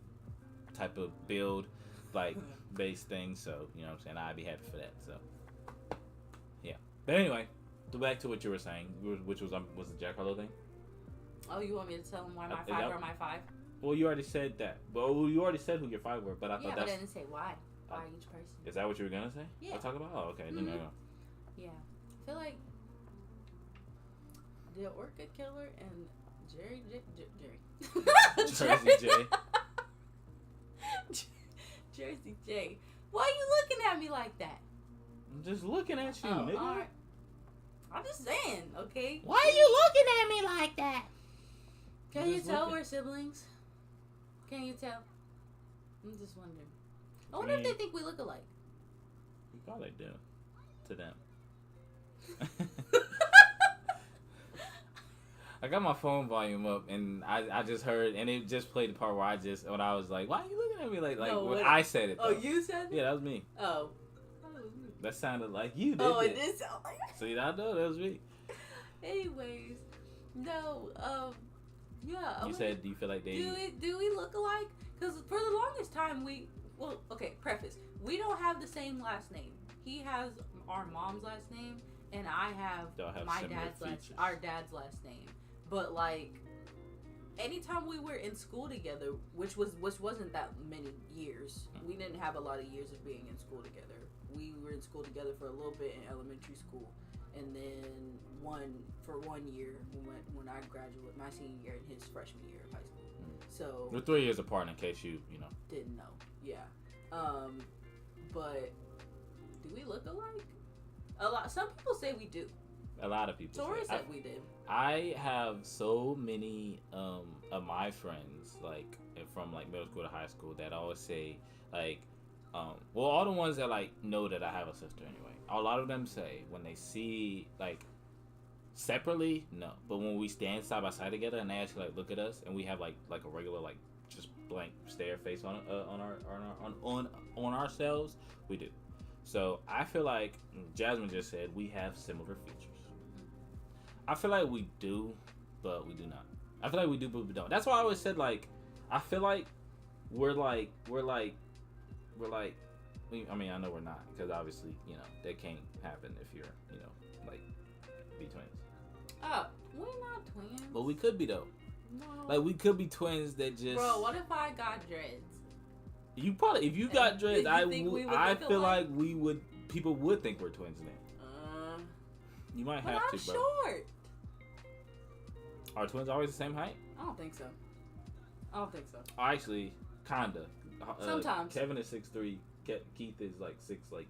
type of build, like based thing. So you know what I'm saying, I'd be happy for that. So yeah. But anyway, back to what you were saying, which was the Jack Harlow thing. Oh, you want me to tell them why my five are my five? Well, you already said that. Well, you already said who your five were, but I thought but I didn't say why. Why each person? Is that what you were gonna say? Yeah. I'll talk about. Oh, okay. Mm-hmm. No. Yeah, I feel like the Orchid Killer and Jerry. Jersey J. Jersey J. Why are you looking at me like that? I'm just looking at you, nigga. All right. I'm just saying, okay? Why are you looking at me like that? Can you tell we're siblings? Can you tell? I'm just wondering. I wonder if they think we look alike. You probably do. To them. I got my phone volume up, and I just heard, and it just played the part where when I was like, why are you looking at me like no, when I said it, though. Oh, you said it? Yeah, that was me. Oh. That sounded like you, didn't it? Oh, it? it did sound like that. See, I know that was me. Anyways, no, yeah. You said, do you feel like they... Do we look alike? Because for the longest time, preface. We don't have the same last name. He has our mom's last name, and I have our dad's last name. But like, anytime we were in school together, which wasn't that many years, we didn't have a lot of years of being in school together. We were in school together for a little bit in elementary school, and then for 1 year when I graduated my senior year and his freshman year of high school. So we're 3 years apart, in case you know didn't know. Yeah. But do we look alike? A lot. Some people say we do. A lot of people. Tori said we did. I have so many of my friends, like from like middle school to high school, that always say like, well, all the ones that like know that I have a sister anyway. A lot of them say when they see like separately, no, but when we stand side by side together and they actually like look at us and we have like a regular like just blank stare face on ourselves, we do. So I feel like Jasmine just said we have similar features. I feel like we do, but we do not. I feel like we do, but we don't. That's why I always said like, I feel like we're like. I mean, I know we're not, because obviously, you know, that can't happen if you're, you know, like, be twins. Oh, we're not twins. But we could be though. No. Like, we could be twins that just. Bro, what if I got dreads? You probably, if you got dreads, I feel alike? like people would think we're twins then. You might have to, bro. I'm short. Are twins always the same height? I don't think so. Actually, kinda. Sometimes. Kevin is 6'3". Keith is like 6'2".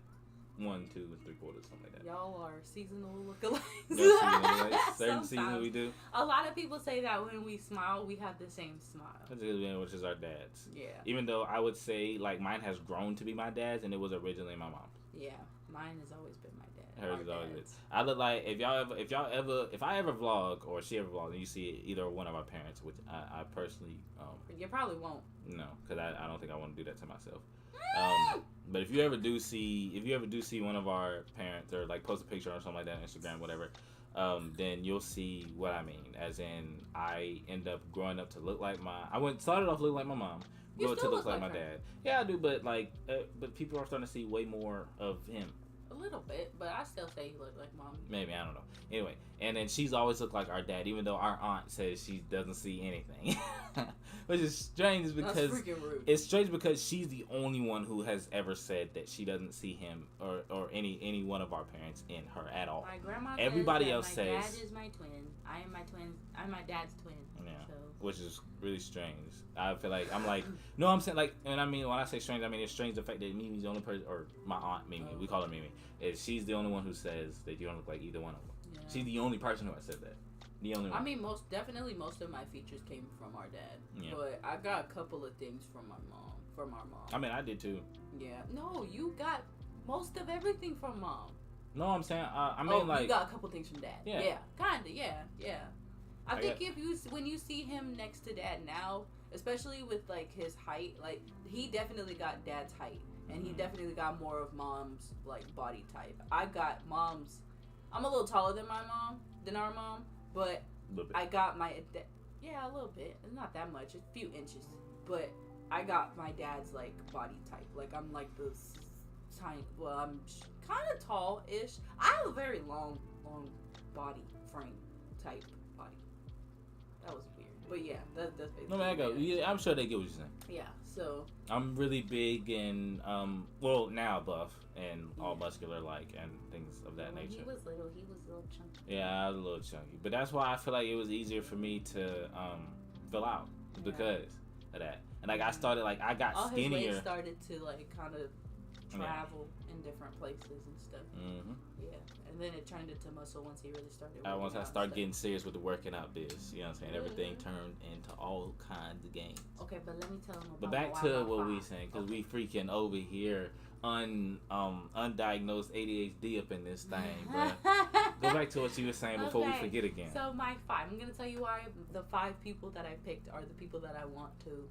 1, 2, and 3/4, something like that. Y'all are seasonal lookalikes. Certain seasons we do. A lot of people say that when we smile, we have the same smile. That's because which is our dad's. Yeah. Even though I would say like mine has grown to be my dad's, and it was originally my mom's. Yeah, mine has always been my dad. Hers has always been. I look like if I ever vlog or she ever vlog, and you see either one of our parents, which I personally you probably won't. No, because I don't think I want to do that to myself. But if you ever do see one of our parents or like post a picture or something like that on Instagram, whatever, then you'll see what I mean. As in, I end up growing up to look like started off looking like my mom, grew up to look like my dad. Yeah, I do, but but people are starting to see way more of him. A little bit, but I still say you look like mom. Maybe, I don't know. Anyway, and then she's always looked like our dad, even though our aunt says she doesn't see anything. Which is strange because that's freaking rude. It's strange because she's the only one who has ever said that she doesn't see him or any one of our parents in her at all. My grandma Everybody says else my says dad is my twin. I am my twin. I'm my dad's twin. Yeah. So. Which is really strange. I feel like I'm like no, I'm saying like, and I mean when I say strange, I mean it's strange the fact that Mimi's the only person, or my aunt Mimi, we call her Mimi, is she's the only one who says that you don't look like either one of them. Yeah. She's the only person who has said that. The only one. I mean, most of my features came from our dad, but I got a couple of things from my mom. From our mom. I mean, I did too. Yeah. No, you got most of everything from mom. No, I'm saying I mean like you got a couple things from dad. Yeah. Yeah. Kinda. Yeah. I think when you see him next to dad now, especially with like his height, like he definitely got dad's height, and he definitely got more of mom's like body type. I got mom's. I'm a little taller than our mom, but I got my a little bit. It's not that much, a few inches, but I got my dad's like body type. Like I'm like this tiny. Well, I'm kind of tall-ish. I have a very long body frame type body. That was weird, but yeah, that's basically. No, man, I go. Yeah, I'm sure they get what you're saying. Yeah, so I'm really big and now buff and all muscular like and things of that nature. He was little chunky. Yeah, I was a little chunky, but that's why I feel like it was easier for me to fill out because of that. And like I started like I got skinnier. His weight started to like kind of travel in different places and stuff. Mm-hmm. Yeah, and then it turned into muscle once he really started. Once I started getting serious with the working out biz, you know what I'm saying? Everything turned into all kinds of games. Okay, but let me tell him about. But back to what we saying, because we freaking over here undiagnosed ADHD up in this thing. But go back to what you were saying before we forget again. So my 5, I'm gonna tell you why the 5 people that I picked are the people that I want to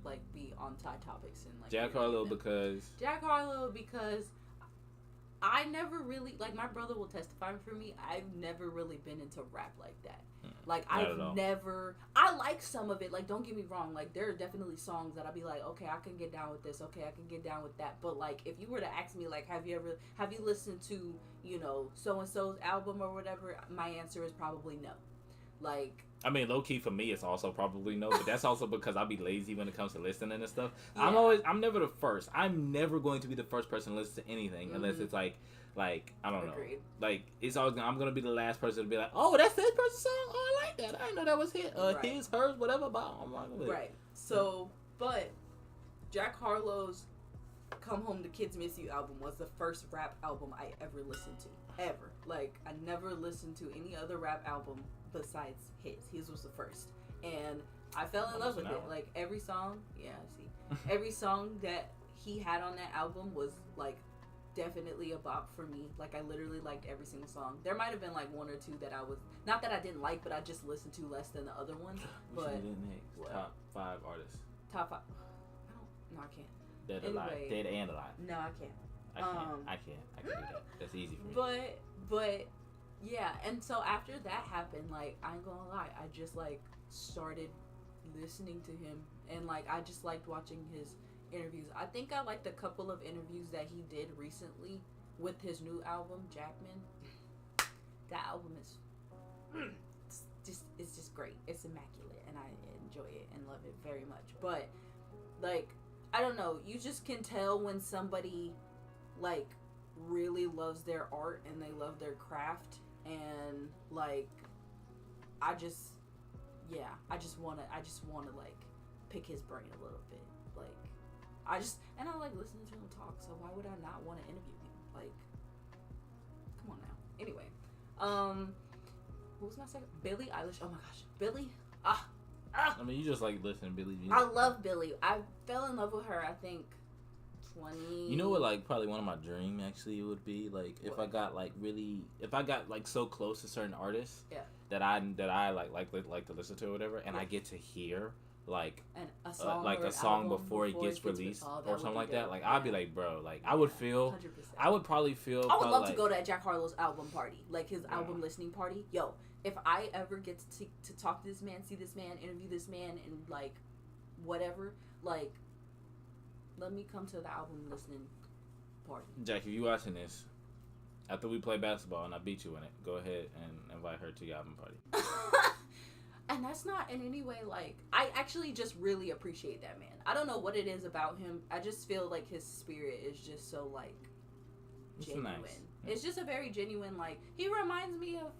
like be on side topics and like Jack Harlow because I never really like my brother will testify for me. I've never really been into rap like that. Like I like some of it. Like don't get me wrong. Like there are definitely songs that I'll be like, okay, I can get down with this. Okay, I can get down with that. But like if you were to ask me like, have you listened to so and so's album or whatever? My answer is probably no. Like. I mean, low key for me, it's also probably no, but that's also because I'll be lazy when it comes to listening and stuff. Yeah. I'm never the first. I'm never going to be the first person to listen to anything unless it's like I don't know. Like it's always I'm gonna be the last person to be like, oh, that's this person's song. Oh, I like that. I didn't know that was his, his, hers, whatever. But I'm like, right. So, but Jack Harlow's "Come Home, the Kids Miss You" album was the first rap album I ever listened to. Ever. Like I never listened to any other rap album besides his. His was the first, and I fell in love with it. Like every song, every song that he had on that album was like definitely a bop for me. Like I literally liked every single song. There might have been like 1 or 2 that I was not that I didn't like, but I just listened to less than the other ones. But top 5 artists. Top 5. I can't. Dead alive. Dead and alive. No, I can't. I can't do that. That's easy for me. But yeah, and so after that happened, like I ain't gonna lie, I just like started listening to him, and like I just liked watching his interviews. I think I liked a couple of interviews that he did recently with his new album, Jackman. That album is it's just great. It's immaculate, and I enjoy it and love it very much. But like I don't know, you just can tell when somebody like really loves their art and they love their craft, and like I just wanna like pick his brain a little bit. Like I like listening to him talk, so why would I not want to interview him? Like, come on now. Anyway, what was my second? Billie Eilish. Oh my gosh, Billie. I mean, you just like listen to Billie. I love Billie. I fell in love with her. I think 20. You know what? Like probably one of my dream actually would be like if I got like so close to certain artists. Yeah. That I like to listen to or whatever, and I get to hear like a song before it gets released or something like that. Like I'd be like, bro, like I would feel, 100%. I would probably feel. I would love to go to Jack Harlow's album party, like his album listening party. Yo, if I ever get to talk to this man, see this man, interview this man, and like whatever, like let me come to the album listening party. Jack, if you watching this, after we play basketball and I beat you in it, go ahead and invite her to your album party. And that's not in any way like, I actually just really appreciate that man. I don't know what it is about him. I just feel like his spirit is just so like genuine. Nice. It's just a very genuine, like, he reminds me of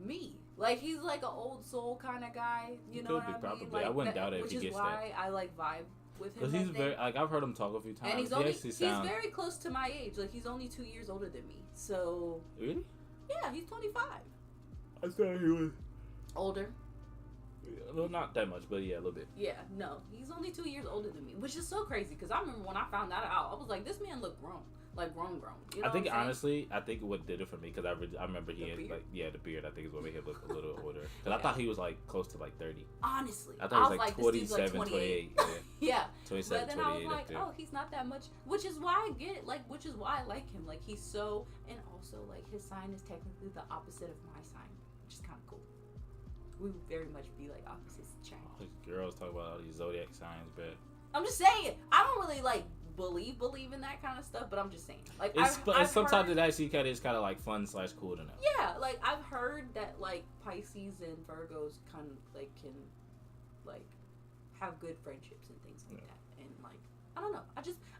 me. Like, he's like an old soul kind of guy. You know what I mean? Probably. Like, I wouldn't doubt it if he gets that. Which is why I like vibe with him. Because he's very, like, I've heard him talk a few times. And he's very close to my age. Like, he's only 2 years older than me. So. Really? Yeah, he's 25. I thought he was older. Well, not that much, but yeah, a little bit. Yeah, no, he's only 2 years older than me, which is so crazy. Because I remember when I found that out, I was like, this man looked grown. Like, grown. You know I think, honestly, what did it for me, because I remember he had, like, the beard, I think is what made him look a little older. Because I thought he was, like, close to, like, 30. Honestly. I thought he was, like, 27, 28. Yeah. 27, but then 28 I was like, oh, he's not that much. Which is why I get it. Like, which is why I like him. Like, he's so, and also, like, his sign is technically the opposite of my sign, which is kind of cool. We would very much be, like, opposites attract. All these girls talk about all these zodiac signs, but I'm just saying, I don't really, like, believe in that kind of stuff, but I'm just saying, like, sometimes it actually is kind of like fun / cool to know. Yeah, like I've heard that like Pisces and Virgos kind of like can like have good friendships and things like that, and like I don't know,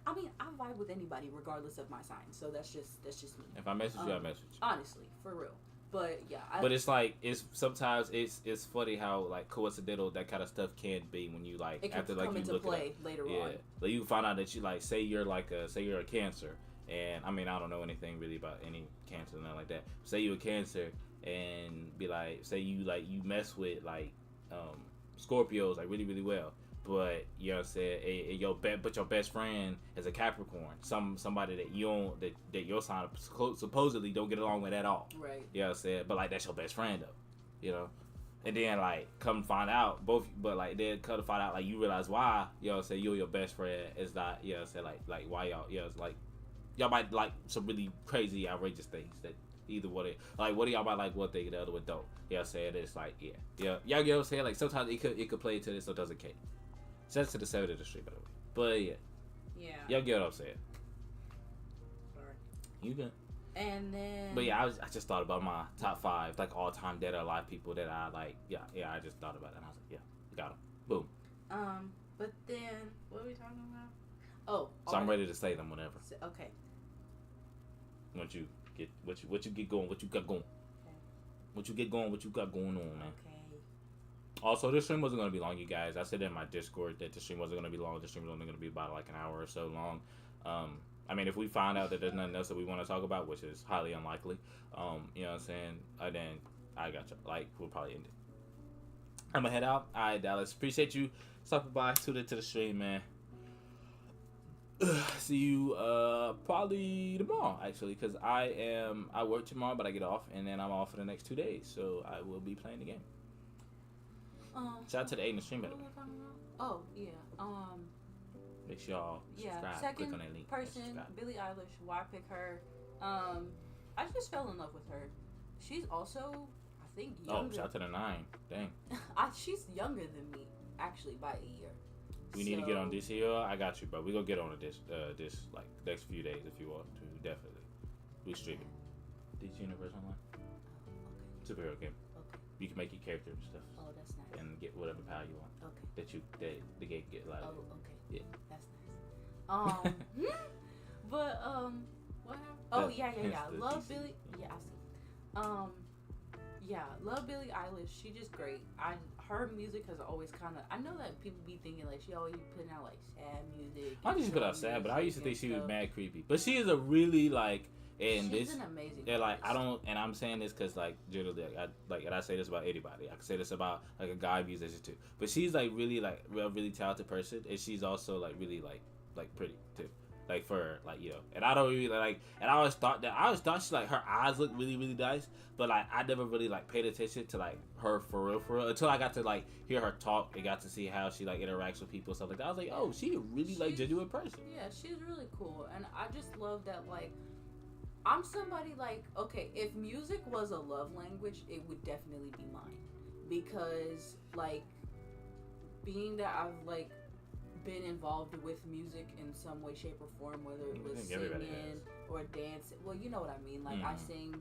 I mean I vibe with anybody regardless of my sign, so that's just me. If I message you, I message you. Honestly, for real. But yeah, but it's like sometimes it's funny how like coincidental that kind of stuff can be when you like it can after come like you into look play later on. Like you find out that you like say you're a Cancer, and I mean I don't know anything really about any Cancer or nothing like that. Say you're a Cancer and be like say you mess with like Scorpios like really really well. But you know what I'm saying, but your best friend is a Capricorn, somebody that you don't that your sign supposedly don't get along with at all. Right. You know what I'm saying, but like that's your best friend though, you know. And then like come find out like you realize why, you know what I'm saying, you and your best friend is not, you know what I'm saying, like why y'all, you know, it's like y'all might like some really crazy outrageous things that either one of y'all might like one thing, the other one don't. You know what I'm saying? It's like y'all get what I'm saying. Like sometimes it could play into this, so it doesn't care. Sends to the 7th of the street, by the way. But yeah. Y'all get what I'm saying. Sorry. You good. And then. But yeah, I just thought about my top 5, like all time dead or alive people that I like. Yeah. I just thought about it, and I was like, yeah, got them. Boom. But then what are we talking about? Oh. So I'm ready to say them whenever. Okay. Once you get what you get going, what you got going. Okay. What you get going, what you got going on, man. Okay. Also, this stream wasn't going to be long, you guys. I said in my Discord that the stream wasn't going to be long. The stream was only going to be about like an hour or so long. I mean, if we find out that there's nothing else that we want to talk about, which is highly unlikely, you know what I'm saying, then I got you. Like, we'll probably end it. I'm going to head out. All right, Dallas. Appreciate you stopping by. Tune into the stream, man. See you probably tomorrow, actually, because I work tomorrow, but I get off, and then I'm off for the next 2 days, so I will be playing the game. Shout out to the 8 in the stream, by the way. Oh, yeah. Make sure y'all subscribe. Second click on that link. person, Billie Eilish. Why pick her? I just fell in love with her. She's also, I think, younger. Oh, shout out to the 9. Dang. She's younger than me, actually, by a year. We need to get on this here. I got you, bro. We gonna get on this like next few days if you want to. Definitely. We streaming. DC Universe Online. Okay. Superhero game. Okay. You can make your character and stuff. Oh, that's nice. And get whatever power you want. Okay. That the game get like. Oh, okay. Yeah. That's nice. But what happened? Oh yeah. Love DC. Billie. Yeah, I see. Yeah, love Billie Eilish. She just great. her music has always kind of. I know that people be thinking like she always putting out like sad music. I used to put out sad, but I used to think she was mad creepy. But she is a really like, and she's this, an amazing. yeah, like I artist. don't, and I'm saying this because like generally, and I say this about anybody. I can say this about like a guy musician too. But she's like really like a really talented person, and she's also like really like pretty too. Like for like, you know, and I don't really like, and I always thought she like her eyes looked really really nice, but like I never really like paid attention to like her for real until I got to like hear her talk and got to see how she like interacts with people and stuff like that. I was like, oh, she a really like genuine person. Yeah, she's really cool, and I just love that. Like, I'm somebody like, okay, if music was a love language, it would definitely be mine, because like being that I've like been involved with music in some way, shape, or form, whether it was singing or dancing. Well, you know what I mean. Like I sing,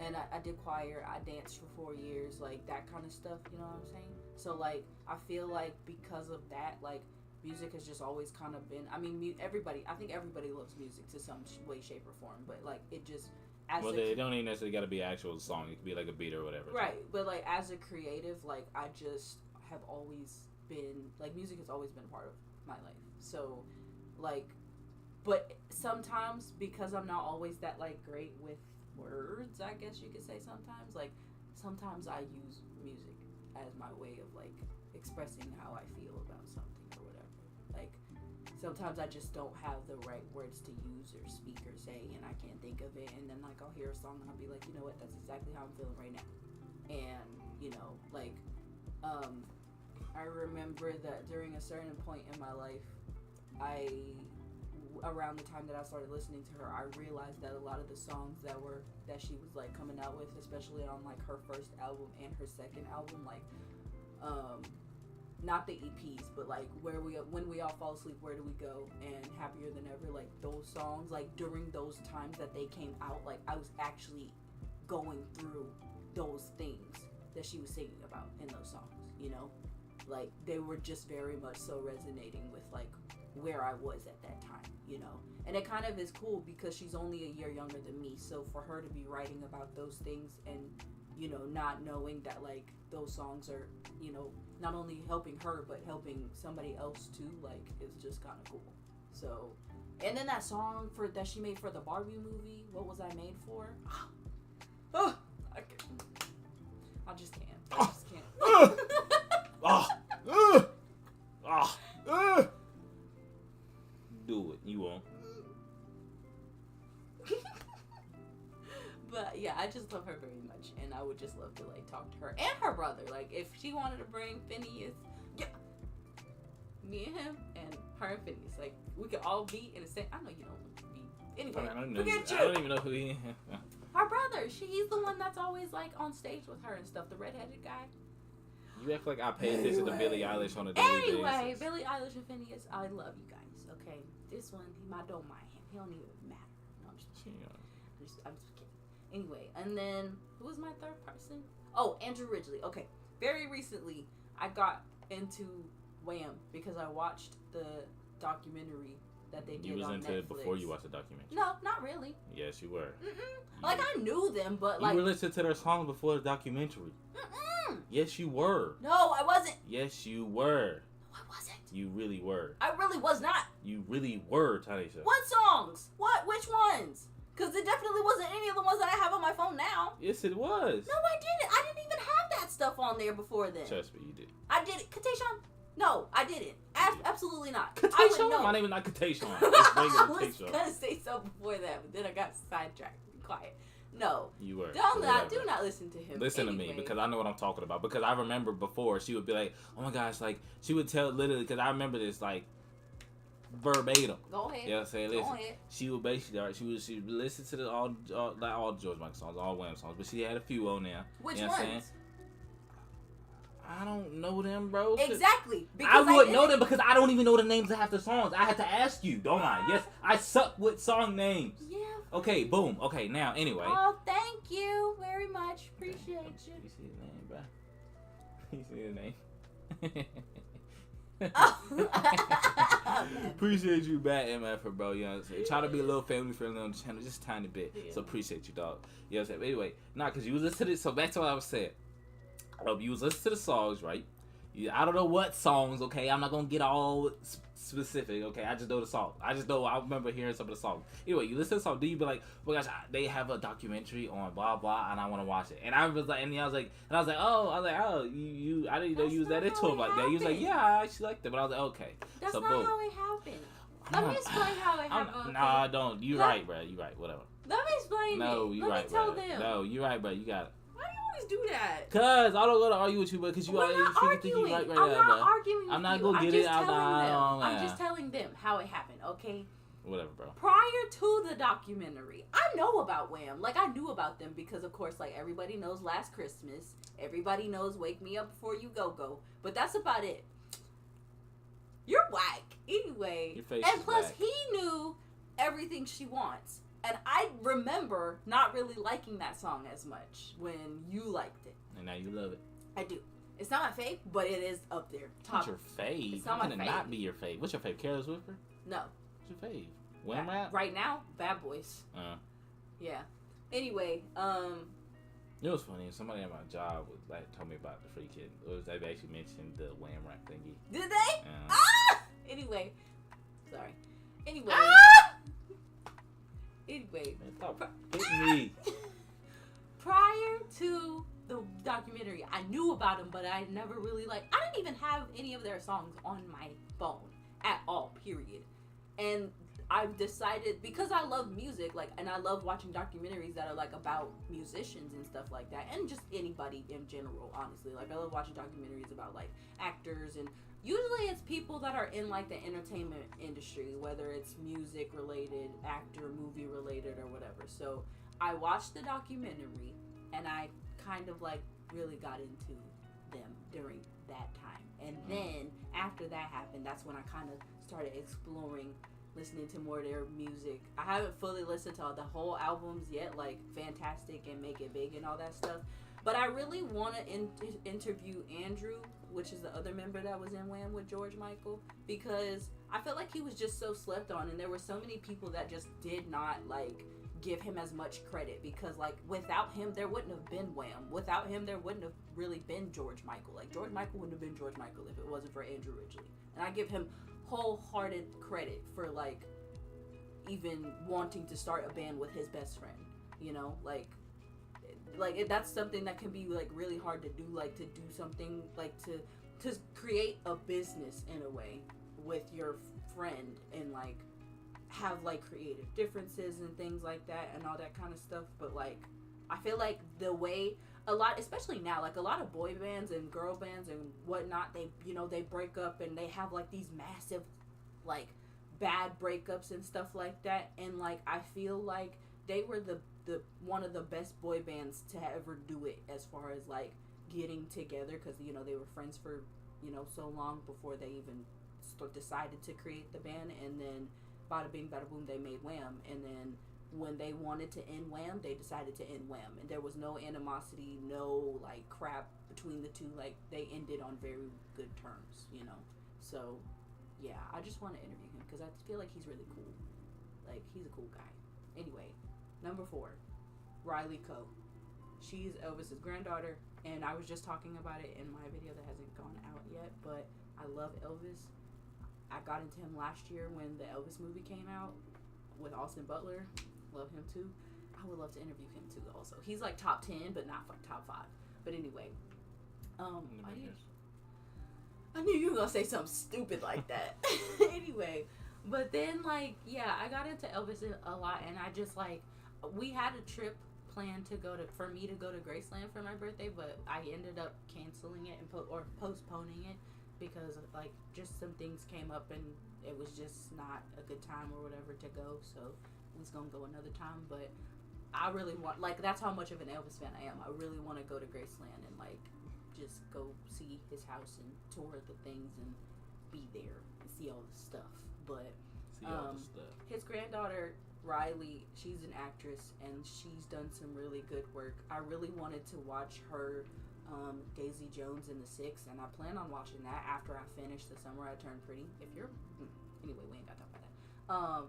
and I did choir. I danced for 4 years, like that kind of stuff. You know what I'm saying? So like, I feel like because of that, like music has just always kind of been. I mean, I think everybody loves music to some way, shape, or form. But like, it just they don't even necessarily got to be an actual song. It could be like a beat or whatever. Right, but like as a creative, like I just have always been like music has always been a part of my life. So like, but sometimes because I'm not always that like great with words, I guess you could say, sometimes I use music as my way of like expressing how I feel about something or whatever. Like sometimes I just don't have the right words to use or speak or say, and I can't think of it, and then like I'll hear a song and I'll be like, you know what, that's exactly how I'm feeling right now. And you know, like I remember that during a certain point in my life, around the time that I started listening to her, I realized that a lot of the songs that she was like coming out with, especially on like her first album and her second album, like not the EPs, but like when we all fall asleep, where do we go, and happier than ever, like those songs, like during those times that they came out, like I was actually going through those things that she was singing about in those songs, you know. Like they were just very much so resonating with like where I was at that time, you know. And it kind of is cool because she's only a year younger than me, so for her to be writing about those things and, you know, not knowing that like those songs are, you know, not only helping her but helping somebody else too, like it's just kind of cool. So, and then that song that she made for the Barbie movie, What Was I Made For? Oh, I just can't. Do it. You won't. But yeah, I just love her very much, and I would just love to like talk to her and her brother. Like if she wanted to bring Phineas, yeah, me and him and her and Phineas, like we could all be in the same. I know you don't be. Anyway, I don't even know who he is. Her brother, he's the one that's always like on stage with her and stuff. The redheaded guy. You act like I pay attention to Billie Eilish on a daily basis. Anyway, Billie Eilish and Phineas, I love you guys. Okay, this one, I don't mind him. He don't even matter. No, I'm just kidding. I'm just kidding. Anyway, and then who was my third person? Oh, Andrew Ridgeley. Okay, very recently I got into Wham because I watched the documentary that they did on Netflix. You was into it before you watched the documentary? No, not really. Yes, you were. Like I knew them, but like you were listening to their songs before the documentary. Yes, you were. No, I wasn't. Yes, you were. No, I wasn't. You really were. I really was not. You really were, Tanisha. What songs? What? Which ones? Because it definitely wasn't any of the ones that I have on my phone now. Yes, it was. No, I didn't. I didn't even have that stuff on there before then. Trust me, you did. I did it. Katation? No, I didn't. Absolutely not. Katation? My name is not Katation. I was going to say something before that, but then I got sidetracked. Be quiet. No. You were. Do not listen to him. Listen to me, because I know what I'm talking about. Because I remember before, she would be like, oh my gosh, like, she would tell literally, because I remember this, like, verbatim. Go ahead. Yeah, say listen. Go ahead. She would basically, she would listen to not all George Michael songs, all Wham songs, but she had a few on there. Which you know ones? I don't know them, bro. Exactly. I would know them because I don't even know the names of half the songs. I had to ask you, don't I? Yes, I suck with song names. Yeah. Okay, boom. Okay, now, anyway. Oh, thank you very much. Appreciate you. You see his name, bro? You see his name? Appreciate you back, MF, bro. You know what I'm saying? Try to be a little family friendly on the channel, just a tiny bit. Yeah. So appreciate you, dog. You know what I'm saying? But anyway, because you was listening to this. So back to what I was saying. You was listening to the songs, right? I don't know what songs, okay? I'm not gonna get all specific, okay? I just know the song. I remember hearing some of the songs. Anyway, you listen to the song, do you be like, oh gosh, they have a documentary on blah blah, and I want to watch it. And I was like, oh, you, I didn't know you was that into him like that. You was like, yeah, I actually liked it, but I was like, okay. That's so, not boom. how it happened. Let me explain how it happened. Nah, don't. You right, bro. You right. Whatever. Let me explain No, it. you Let right, me tell bro. them. No, you right, bro. You got it. Why do you always do that? Cause I don't go to argue with you, but cause you We're always not think you arguing. right I'm now, not bro. arguing with I'm not you. gonna get it out. I'm just telling them how it happened, okay? Whatever, bro. Prior to the documentary, I know about Wham. Like, I knew about them because, of course, like, everybody knows Last Christmas. Everybody knows Wake Me Up Before You Go Go. But that's about it. You're whack. Anyway. Your face and is plus, whack. he knew Everything She Wants. And I remember not really liking that song as much when you liked it. And now you love it. I do. It's not my fave, but it is up there. What's your fave? It's not How my can it fave. not be your fave? What's your fave? Careless Whisper? No. What's your fave? Wham Rap? Right now, Bad Boys. Yeah. Anyway, It was funny. Somebody at my job was like told me about the free kid. They actually mentioned the Wham Rap thingy. did they? Yeah. Ah! Anyway. Sorry. Anyway. Anyway. Man, stop hitting me. Prior to the documentary, I knew about them, but I never really I didn't even have any of their songs on my phone at all, period. And I've decided, because I love music, and I love watching documentaries that are about musicians and stuff like that, and just anybody in general, honestly. I love watching documentaries about actors, and usually it's people that are in the entertainment industry, whether it's music related, actor, movie related, or whatever. So I watched the documentary, and I kind of really got into them during that time. And then after that happened, that's when I kind of started exploring, listening to more of their music. I haven't fully listened to the whole albums yet, Fantastic and Make It Big and all that stuff. But I really want to interview Andrew, which is the other member that was in Wham with George Michael, because I felt like he was just so slept on, and there were so many people that just did not give him as much credit, because without him there wouldn't have been Wham. Without him there wouldn't have really been George Michael. George Michael wouldn't have been George Michael if it wasn't for Andrew Ridgeley. And I give him wholehearted credit for even wanting to start a band with his best friend, that's something that can be really hard to do, to do something to create a business in a way with your friend, and have creative differences and things like that and all that kind of stuff. But I feel the way a lot, especially now, a lot of boy bands and girl bands and whatnot, they break up and they have these massive bad breakups and stuff like that. And I feel they were the one of the best boy bands to ever do it, as far as getting together, because they were friends for so long before they even decided to create the band. And then bada bing bada boom, they made Wham. And then when they wanted to end Wham, they decided to end Wham, and there was no animosity, no crap between the two. They ended on very good terms, So yeah, I just want to interview him because I feel he's really cool. He's a cool guy. Anyway, number 4, Riley Coe. She's Elvis's granddaughter, and I was just talking about it in my video that hasn't gone out yet, but I love Elvis. I got into him last year when the Elvis movie came out with Austin Butler. Love him too. I would love to interview him too also. He's top 10, but not top 5. But anyway, I knew you were gonna say something stupid like that. Anyway, but then yeah, I got into Elvis a lot, and I just we had a trip planned for me to go to Graceland for my birthday, but I ended up canceling it and postponing it because just some things came up and it was just not a good time or whatever to go. So we was gonna go another time, but I really want that's how much of an Elvis fan I am. I really want to go to Graceland and just go see his house and tour the things and be there and see all the stuff. But his granddaughter Riley, she's an actress and she's done some really good work. I really wanted to watch her Daisy Jones and the Six, and I plan on watching that after I finish The Summer I Turned Pretty. Anyway, we ain't got to talk about that.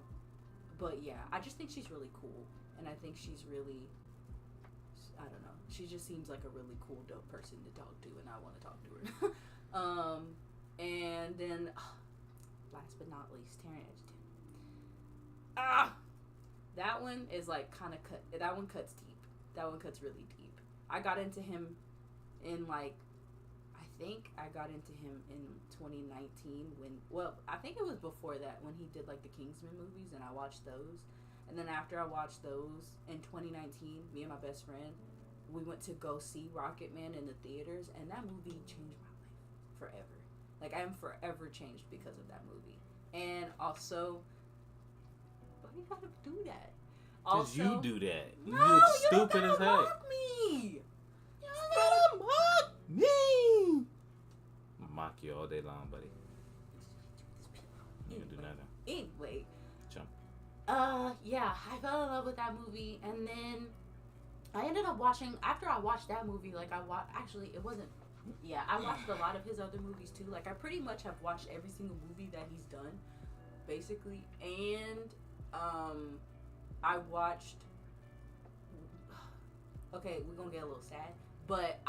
But yeah, I just think she's really cool, and I think she's really, I don't know, she just seems like a really cool, dope person to talk to, and I want to talk to her. And then last but not least, Taron Egerton. That one is like kind of cut. That one cuts deep. That one cuts really deep. I got into him in like, I think I got into him in 2019 I think it was before that when he did like the Kingsman movies, and I watched those. And then after I watched those in 2019, me and my best friend, we went to go see Rocketman in the theaters, and that movie changed my life forever. Like, I am forever changed because of that movie. And also, why you gotta do that? Because you do that. No, you look you don't stupid as gotta heck. mock me. You gotta mock me. Mock you all day long, buddy. You can do nothing. Anyway. Jump. Yeah, I fell in love with that movie, and then I ended up watching, after I watched that movie, like, I watched a lot of his other movies, too. Like, I pretty much have watched every single movie that he's done, basically, and, I watched, okay, we're gonna get a little sad, but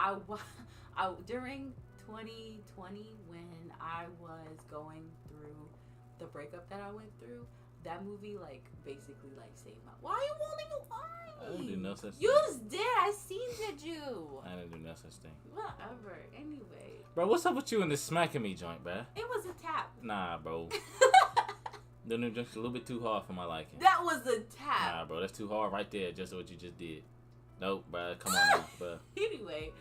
during 2020, when I was going through the breakup that I went through, that movie, like, basically, like, saved my... Why you won't even lie? I didn't do no such thing. You just did. I seen you. I didn't do no such thing. Whatever. Anyway. Bro, what's up with you in this smacking me joint, bro? It was a tap. Nah, bro. The new junk's a little bit too hard for my liking. That was a tap. Nah, bro, that's too hard right there, just what you just did. Nope, bro, come on now, bro. Anyway,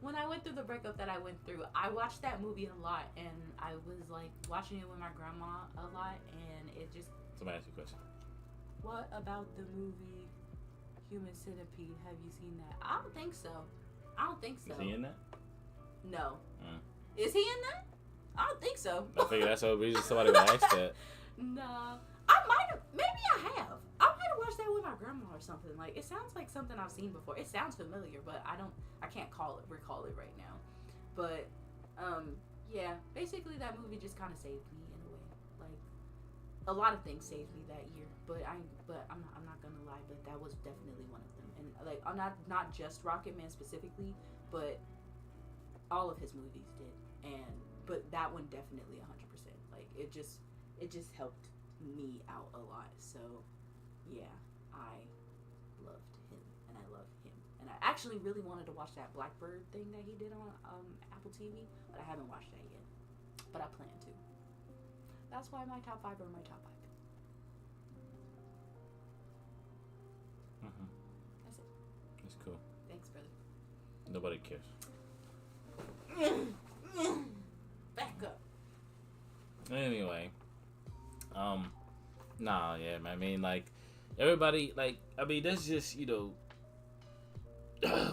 when I went through the breakup that I went through, I watched that movie a lot, and I was, like, watching it with my grandma a lot, and it just... Somebody ask you a question. What about the movie Human Centipede? Have you seen that? I don't think so. Is he in that? No. Is he in that? I don't think so. I figure that's the reason somebody would ask that. No. I might have. Maybe I have. I might have watched that with my grandma or something. Like, it sounds like something I've seen before. It sounds familiar, but I can't recall it right now. But, yeah. Basically, that movie just kind of saved me in a way. Like, a lot of things saved me that year. But I'm not gonna lie. But that was definitely one of them. And, like, not just Rocketman specifically, but all of his movies did. But that one definitely 100%. Like, it just helped me out a lot. So, yeah, I loved him, and I love him. And I actually really wanted to watch that Blackbird thing that he did on Apple TV, but I haven't watched that yet. But I plan to. That's why my top 5 are my top 5. That's it. That's cool. Thanks, brother. Nobody cares. Back up. Anyway, nah, yeah, man. I mean, like, everybody, like, I mean, that's just, you know,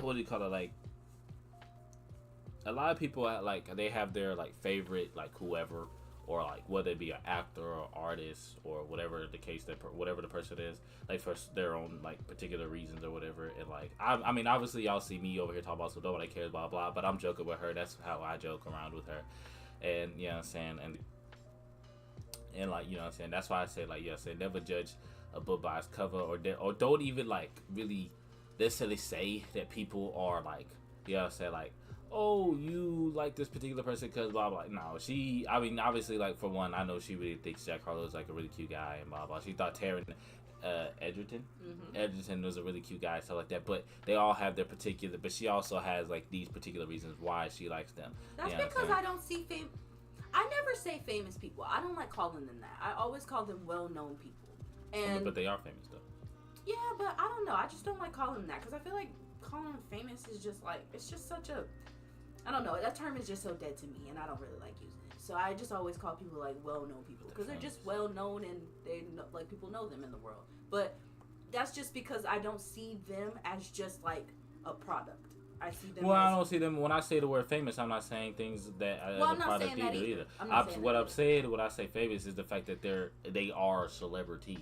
what do you call it? Like, a lot of people, like, they have their, like, favorite, like, whoever, or, like, whether it be an actor or artist or whatever the case, whatever the person is, like, for their own, like, particular reasons or whatever. And, like, I mean, obviously, y'all see me over here talking about, so nobody cares, blah, blah, but I'm joking with her. That's how I joke around with her. And, you know what I'm saying? And like, you know what I'm saying? That's why I say, like, yes, never judge a book by its cover, or don't even, like, really necessarily say that people are, like, you know what I'm saying, like, oh, you like this particular person because blah, blah. No, I mean, obviously, like, for one, I know she really thinks Jack Harlow is, like, a really cute guy and blah, blah. She thought Taron Egerton was a really cute guy and stuff like that, but they all have their particular, but she also has, like, these particular reasons why she likes them. That's because I don't see I never say famous people. I don't like calling them that. I always call them well-known people. And but they are famous, though. Yeah, but I don't know. I just don't like calling them that because I feel like calling them famous is just like, it's just such a, I don't know. That term is just so dead to me, and I don't really like using it. So I just always call people, like, well-known people because they're just well-known and they know, like, people know them in the world. But that's just because I don't see them as just, like, a product. I see them. Well, I don't see them. When I say the word famous, I'm not saying things that as a product either. What I say famous is the fact that they are celebrities.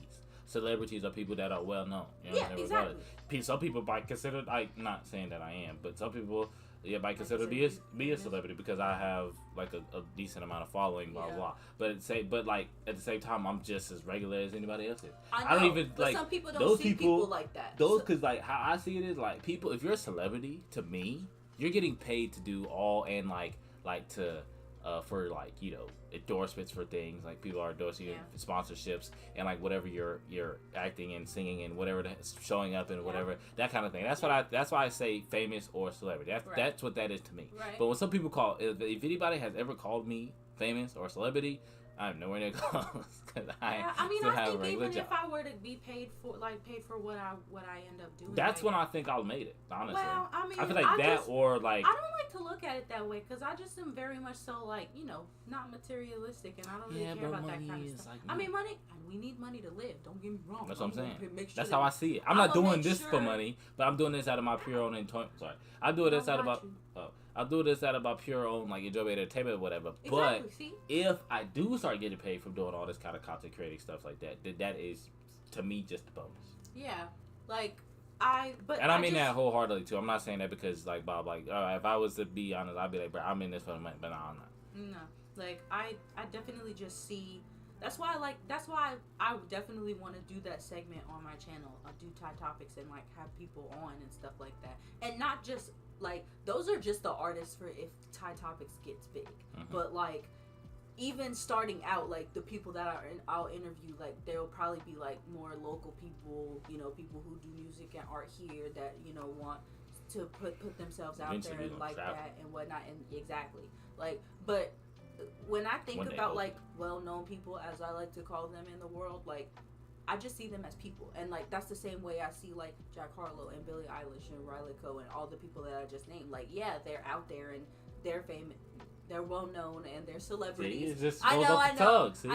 Celebrities are people that are well known. You know exactly. Some people might consider, like, not saying that I am, but some people might consider be a celebrity because I have, like, a decent amount of following, blah blah. But at the same time, I'm just as regular as anybody else is. I don't even like some people don't see people like that. Because like how I see it is, like, people, if you're a celebrity, to me, you're getting paid to do all, and, like, like to for like endorsements for things, like people are endorsing you for sponsorships and like whatever you're acting and singing and whatever showing up and whatever that kind of thing. That's why I say famous or celebrity. That's what that is to me. Right. But when some people if anybody has ever called me famous or celebrity, I'm nowhere near close because I think even if I were to be paid for what I end up doing, that's when I think I'll made it. Honestly, well, I feel like or like I don't like to look at it that way because I just am very much so like not materialistic, and I don't really care about that kind of stuff. Money, we need money to live. Don't get me wrong. That's what I'm saying. Sure that's how I see it. I'm not doing this for money, but I'm doing this out of my pure own enjoyment. Sorry, I do this out of my. I'll do this out of my pure own like enjoyment, entertainment, or whatever. Exactly, but if I do start getting paid from doing all this kind of content creating stuff like that, then that is to me just a bonus. Yeah, like I mean that wholeheartedly too. I'm not saying that because like Bob, like if I was to be honest, I'd be like, bro, I'm in this for the money, but no, I'm not. No, like I definitely just see. That's why I definitely want to do that segment on my channel. I'll do Thai topics and like have people on and stuff like that, and not just. Like, those are just the artists for if Thai Topics gets big. Mm-hmm. But, like, even starting out, like, the people that I'll interview, like, there will probably be, like, more local people, people who do music and art here that, want to put themselves out there and like that and whatnot. And exactly. Like, but when I think about, like, well-known people, as I like to call them in the world, like, I just see them as people, and like that's the same way I see like Jack Harlow and Billie Eilish and Riley Cohen and all the people that I just named. Like, yeah, they're out there and they're famous, they're well known, and they're celebrities. See, just I know, I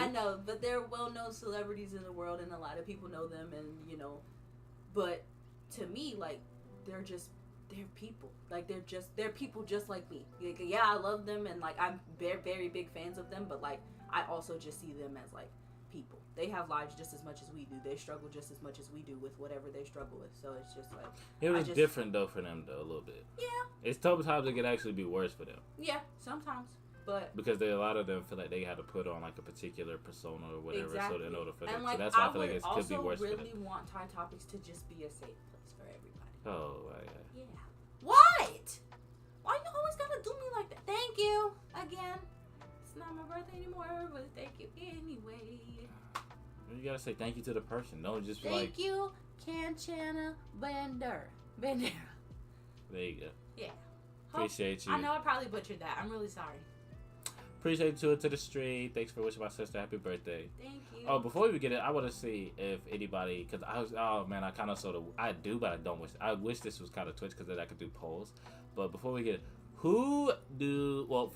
know, but they're well known celebrities in the world, and a lot of people know them, and but to me, like they're people. Like they're people just like me. Like, yeah, I love them, and like I'm very, very big fans of them, but like I also just see them as like people. They have lives just as much as we do. They struggle just as much as we do with whatever they struggle with. So it's just like it was different though for them though a little bit. Yeah. It's sometimes it could actually be worse for them. Yeah, sometimes. But because a lot of them feel like they had to put on like a particular persona or whatever, exactly. So in order for them. And like, so that's why I feel like it could be worse for them. I really want Thai Topics to just be a safe place for everybody. Oh, yeah. What? Why you always gotta do me like that? Thank you again. It's not my birthday anymore, but thank you anyway. You gotta say thank you to the person. Don't just be thank you, Kanchana Bandera. There you go. Yeah. Appreciate you. I know I probably butchered that. I'm really sorry. Appreciate you to the street. Thanks for wishing my sister happy birthday. Thank you. Oh, before we get it, I want to see if anybody, because I kind of sort of, I do, but I don't wish. I wish this was kind of Twitch because then I could do polls. But before we get it, for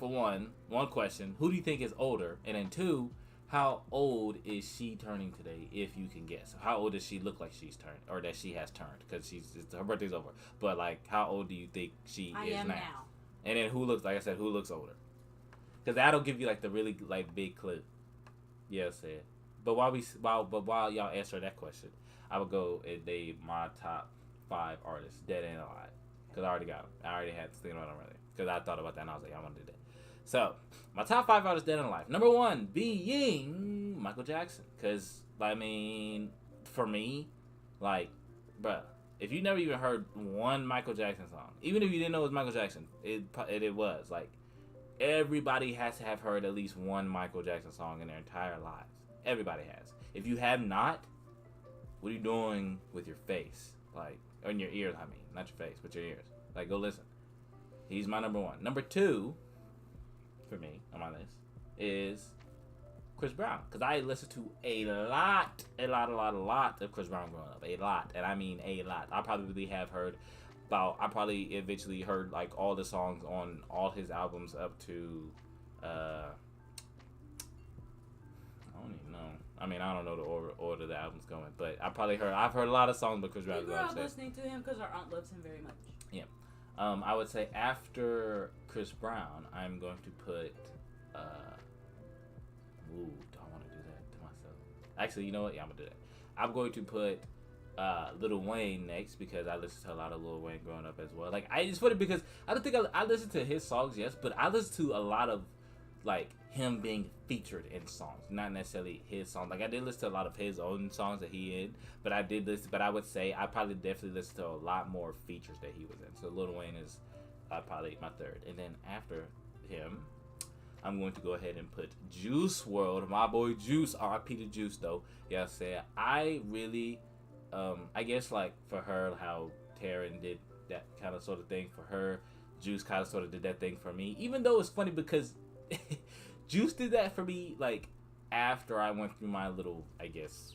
one question, who do you think is older? And then two, how old is she turning today, if you can guess? How old does she look like she's turned, or that she has turned? Because her birthday's over. But, like, how old do you think she is now? And then who looks older? Because that'll give you, like, the really, like, big clue. Yeah, said. But while y'all answer that question, I would go and name my top 5 artists, dead and alive. Because I already got them. I already had to think about them earlier. Because I thought about that and I was like, I want to do that. So, my top 5 artists dead and alive. Number 1 being Michael Jackson. Because, I mean, for me, like, bruh, if you never even heard one Michael Jackson song, even if you didn't know it was Michael Jackson, it was. Like, everybody has to have heard at least one Michael Jackson song in their entire lives. Everybody has. If you have not, what are you doing with your face? Like, or in your ears, I mean. Not your face, but your ears. Like, go listen. He's my number 1. Number 2... for me on my list is Chris Brown, because I listened to a lot of Chris Brown growing up, a lot, and I mean a lot. I probably eventually heard like all the songs on all his albums up to I don't even know. I mean, I don't know the order the album's going, but I've heard a lot of songs by Chris Brown. We grew up listening to him because our aunt loves him very much. Yeah. I would say after Chris Brown, I'm going to put. Do I want to do that to myself? Actually, you know what? Yeah, I'm gonna do that. I'm going to put Lil Wayne next because I listened to a lot of Lil Wayne growing up as well. Like, it's funny because I don't think I listened to his songs, yes, but I listened to a lot of like him being featured in songs, not necessarily his songs. Like, I did listen to a lot of his own songs that he in, but I would say I probably definitely listened to a lot more features that he was in. So Lil Wayne is probably my 3rd, and then after him, I'm going to go ahead and put Juice WRLD, my boy Juice, R.I.P. to Juice though. Yeah, I said I really, I guess like for her, how Taryn did that kind of sort of thing for her, Juice kind of sort of did that thing for me. Even though it's funny because Juice did that for me like after I went through my little, I guess,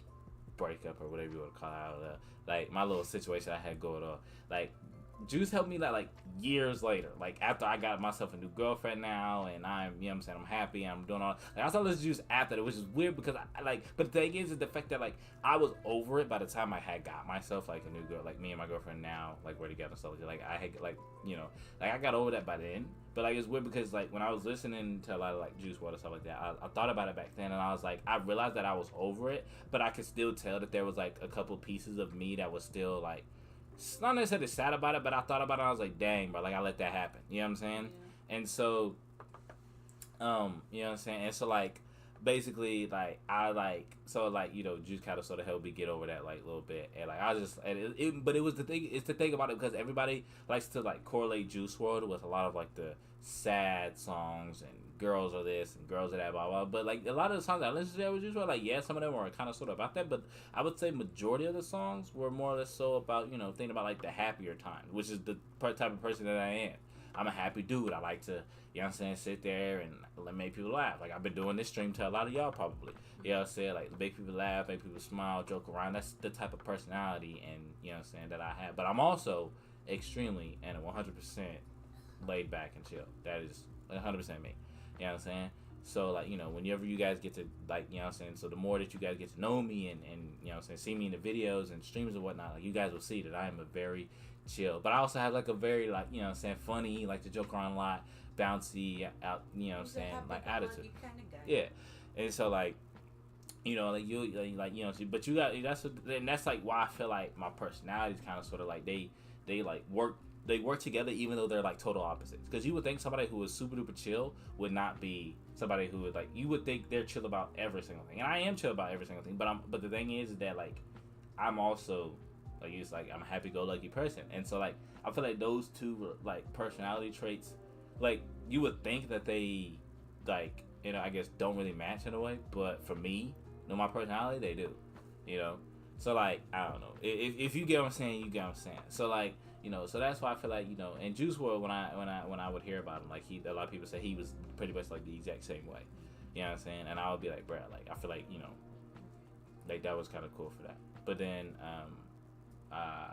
breakup or whatever you want to call it, like my little situation I had going on. Like Juice helped me like years later, like after I got myself a new girlfriend now, and I'm, you know what I'm saying, I'm happy, I'm doing all. Like I saw this Juice after that, which is weird because I like. But the thing is the fact that like I was over it by the time I had got myself like a new girl, like me and my girlfriend now, like we're together, so like I had like, you know, like I got over that by then. But like it's weird because like when I was listening to a lot of like Juice WRLD and stuff like that, I thought about it back then, and I was like, I realized that I was over it, but I could still tell that there was like a couple pieces of me that was still like. Not necessarily sad about it, but I thought about it. I was like, "Dang, bro! Like I let that happen." You know what I'm saying? Yeah. And so, you know what I'm saying? And so, like, basically, like I like so like you know, Juice kind of sort of helped me get over that like a little bit, and like I was just, and but it was the thing. It's the thing about it because everybody likes to like correlate Juice WRLD with a lot of like the sad songs and girls are this and girls are that, blah blah. But like a lot of the songs I listened to with Juice WRLD, like yeah, some of them were kind of sort of about that, but I would say majority of the songs were more or less so about, you know, thinking about like the happier times, which is the type of person that I am. I'm a happy dude. I like to, you know what I'm saying, sit there and make people laugh. Like I've been doing this stream to a lot of y'all probably. You know what I'm saying? Like make people laugh, make people smile, joke around. That's the type of personality and, you know what I'm saying, that I have. But I'm also extremely and 100% laid back and chill. That is 100% me. You know what I'm saying? So, like, you know, whenever you guys get to, like, you know what I'm saying, so the more that you guys get to know me and you know what I'm saying, see me in the videos and streams and whatnot, like, you guys will see that I am a very chill. But I also have, like, a very, like, you know what I'm saying, funny, like, to joke around a lot, bouncy, out, you know what I'm saying, like, attitude. Yeah. And so, like, you know, like, you, like, you know, but you got, that's, like, why I feel like my personality is kind of sort of, like, they like, work together even though they're like total opposites. Because you would think somebody who is super duper chill would not be somebody who would like, you would think they're chill about every single thing, and I am chill about every single thing. But the thing is that like I'm also like, it's like I'm a happy-go-lucky person, and so like I feel like those two like personality traits, like you would think that they like, you know, I guess don't really match in a way, but for me, you know, my personality, they do, you know. So like I don't know if you get what I'm saying, you get what I'm saying. So like, you know, so that's why I feel like, you know, and Juice WRLD, when I would hear about him, like a lot of people say he was pretty much like the exact same way. You know what I'm saying? And I would be like, bro, like I feel like, you know, like that was kind of cool for that. But then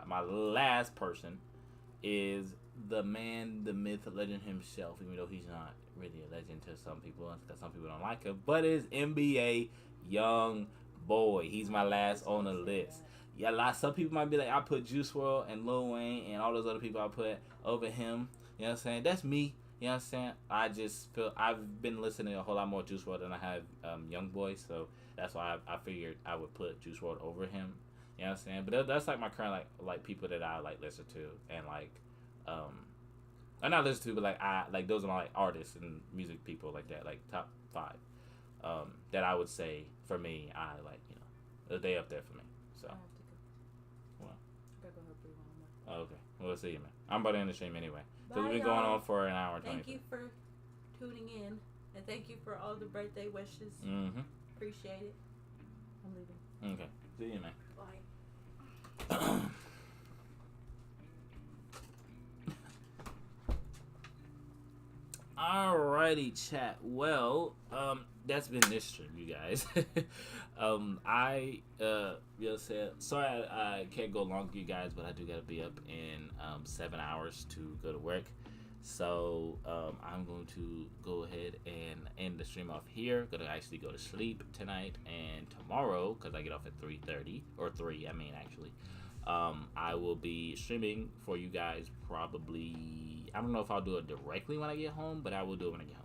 my last person is the man, the myth, the legend himself, even though he's not really a legend to some people because some people don't like him, but is NBA Young Boy. He's my last on the list. Yeah, some people might be like, I put Juice WRLD and Lil Wayne and all those other people I put over him. You know what I'm saying? That's me. You know what I'm saying? I just feel I've been listening to a whole lot more Juice WRLD than I have Young Boy, so that's why I figured I would put Juice WRLD over him. You know what I'm saying? But that's like my current like people that I like listen to, and like I not listen to, but like I like those are my like artists and music people like that, like top 5 that I would say for me, I like, you know, they up there for me. So. Oh, okay. We'll see you, man. I'm about to end the stream anyway. So we've been going on for an hour. Thank you for tuning in. And thank you for all the birthday wishes. Mm-hmm. Appreciate it. I'm leaving. Okay. See you, man. Bye. Alrighty, chat. Well, that's been this stream, you guys. You said sorry I can't go longer, you guys, but I do gotta be up in 7 hours to go to work. So I'm going to go ahead and end the stream off here. Gonna actually go to sleep tonight and tomorrow because I get off at 3:30 or 3. I mean, actually. I will be streaming for you guys probably. I don't know if I'll do it directly when I get home, but I will do it when I get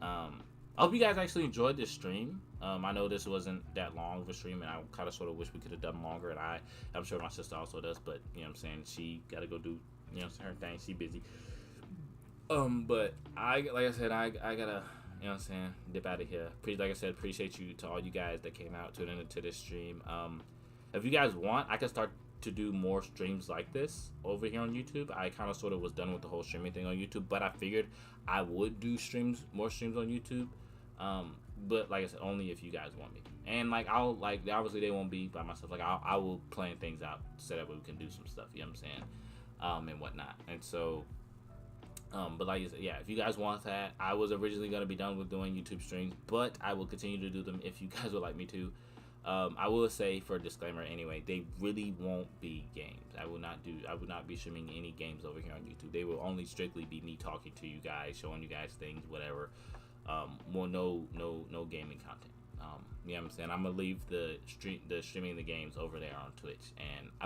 home. I hope you guys actually enjoyed this stream. I know this wasn't that long of a stream, and I kind of sort of wish we could have done longer. And I'm sure my sister also does, but you know what I'm saying, she got to go do, you know, her thing. She busy. But like I said, I gotta, you know what I'm saying, dip out of here. Like I said, appreciate you to all you guys that came out tuning into this stream. If you guys want, I can start to do more streams like this over here on YouTube. I kind of sort of was done with the whole streaming thing on YouTube, but I figured I would do more streams on YouTube. But like I said, only if you guys want me. And like I'll like obviously they won't be by myself. Like I will plan things out so that we can do some stuff. You know what I'm saying? And whatnot. And so, but like I said, yeah, if you guys want that, I was originally gonna be done with doing YouTube streams, but I will continue to do them if you guys would like me to. I will say for a disclaimer anyway, they really won't be games. I will not be streaming any games over here on YouTube. They will only strictly be me talking to you guys, showing you guys things, whatever. No gaming content. You know what I'm saying? I'm gonna leave the streaming the games over there on Twitch,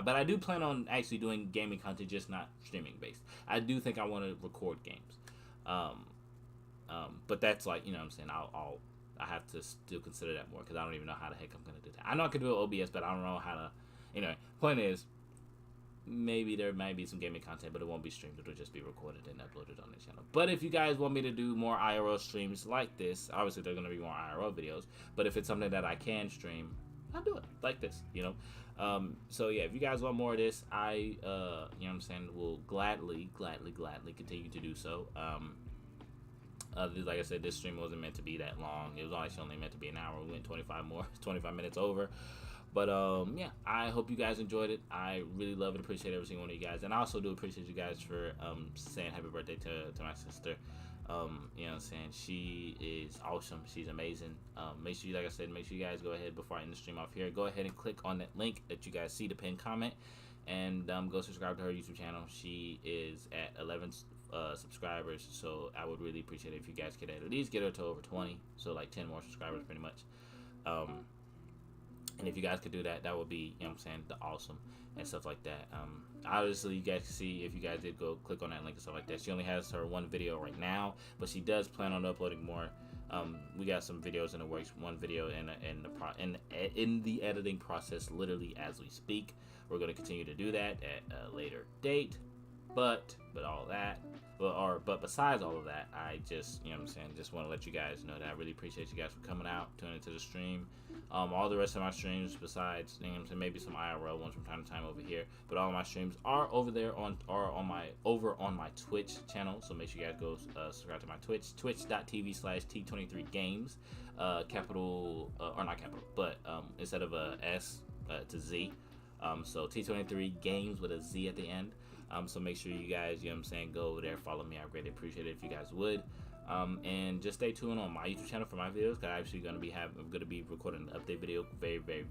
but I do plan on actually doing gaming content, just not streaming based. I do think I want to record games, but that's like, you know what I'm saying, I have to still consider that more because I don't even know how the heck I'm gonna do that. I know I can do it OBS, but I don't know how to. Anyway, point is, maybe there might be some gaming content, but it won't be streamed. It'll just be recorded and uploaded on the channel. But if you guys want me to do more IRL streams like this, obviously they're going to be more IRL videos. But if it's something that I can stream, I'll do it like this, you know. So yeah, if you guys want more of this, I, you know what I'm saying, will gladly continue to do so. Like I said, this stream wasn't meant to be that long. It was actually only meant to be an hour. We went 25 minutes over. But yeah, I hope you guys enjoyed it. I really love and appreciate every single one of you guys. And I also do appreciate you guys for saying happy birthday to my sister. You know what I'm saying? She is awesome. She's amazing. Make sure, like I said, make sure you guys go ahead before I end the stream off here. Go ahead and click on that link that you guys see, the pinned comment, and go subscribe to her YouTube channel. She is at 11 subscribers, so I would really appreciate it if you guys could at least get her to over 20, so like 10 more subscribers pretty much. And if you guys could do that, that would be, you know what I'm saying, awesome and stuff like that. Obviously, you guys can see if you guys did go click on that link and stuff like that. She only has her one video right now, but she does plan on uploading more. We got some videos in the works. One video in the editing process, literally as we speak. We're going to continue to do that at a later date. But besides all of that, I just, you know what I'm saying, just want to let you guys know that I really appreciate you guys for coming out, tuning into the stream. All the rest of my streams, besides, you know what I'm saying, maybe some IRL ones from time to time over here, but all of my streams are over there on my Twitch channel. So make sure you guys go subscribe to my Twitch, twitch.tv/T23games, capital or not capital, but instead of a S, it's a Z. So T23 games with a Z at the end. So make sure you guys, you know what I'm saying, go over there, follow me. I greatly appreciate it if you guys would. And just stay tuned on my YouTube channel for my videos, because I'm actually going to be recording an update video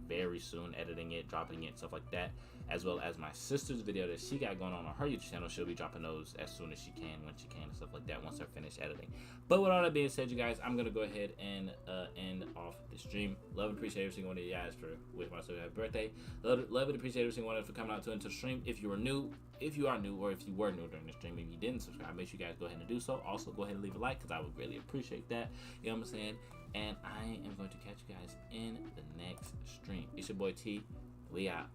very soon, editing it, dropping it, stuff like that, as well as my sister's video that she got going on her YouTube channel. She'll be dropping those as soon as she can, when she can, and stuff like that, once I finish editing. But with all that being said, you guys, I'm going to go ahead and end off the stream. Love and appreciate every single one of you guys for wishing my sister happy birthday. Love and appreciate every single one of you for coming out into the stream. If you are new, or if you were new during the stream and you didn't subscribe, make sure you guys go ahead and do so. Also, go ahead and leave a like, because I would really appreciate that. You know what I'm saying? And I am going to catch you guys in the next stream. It's your boy T. We out.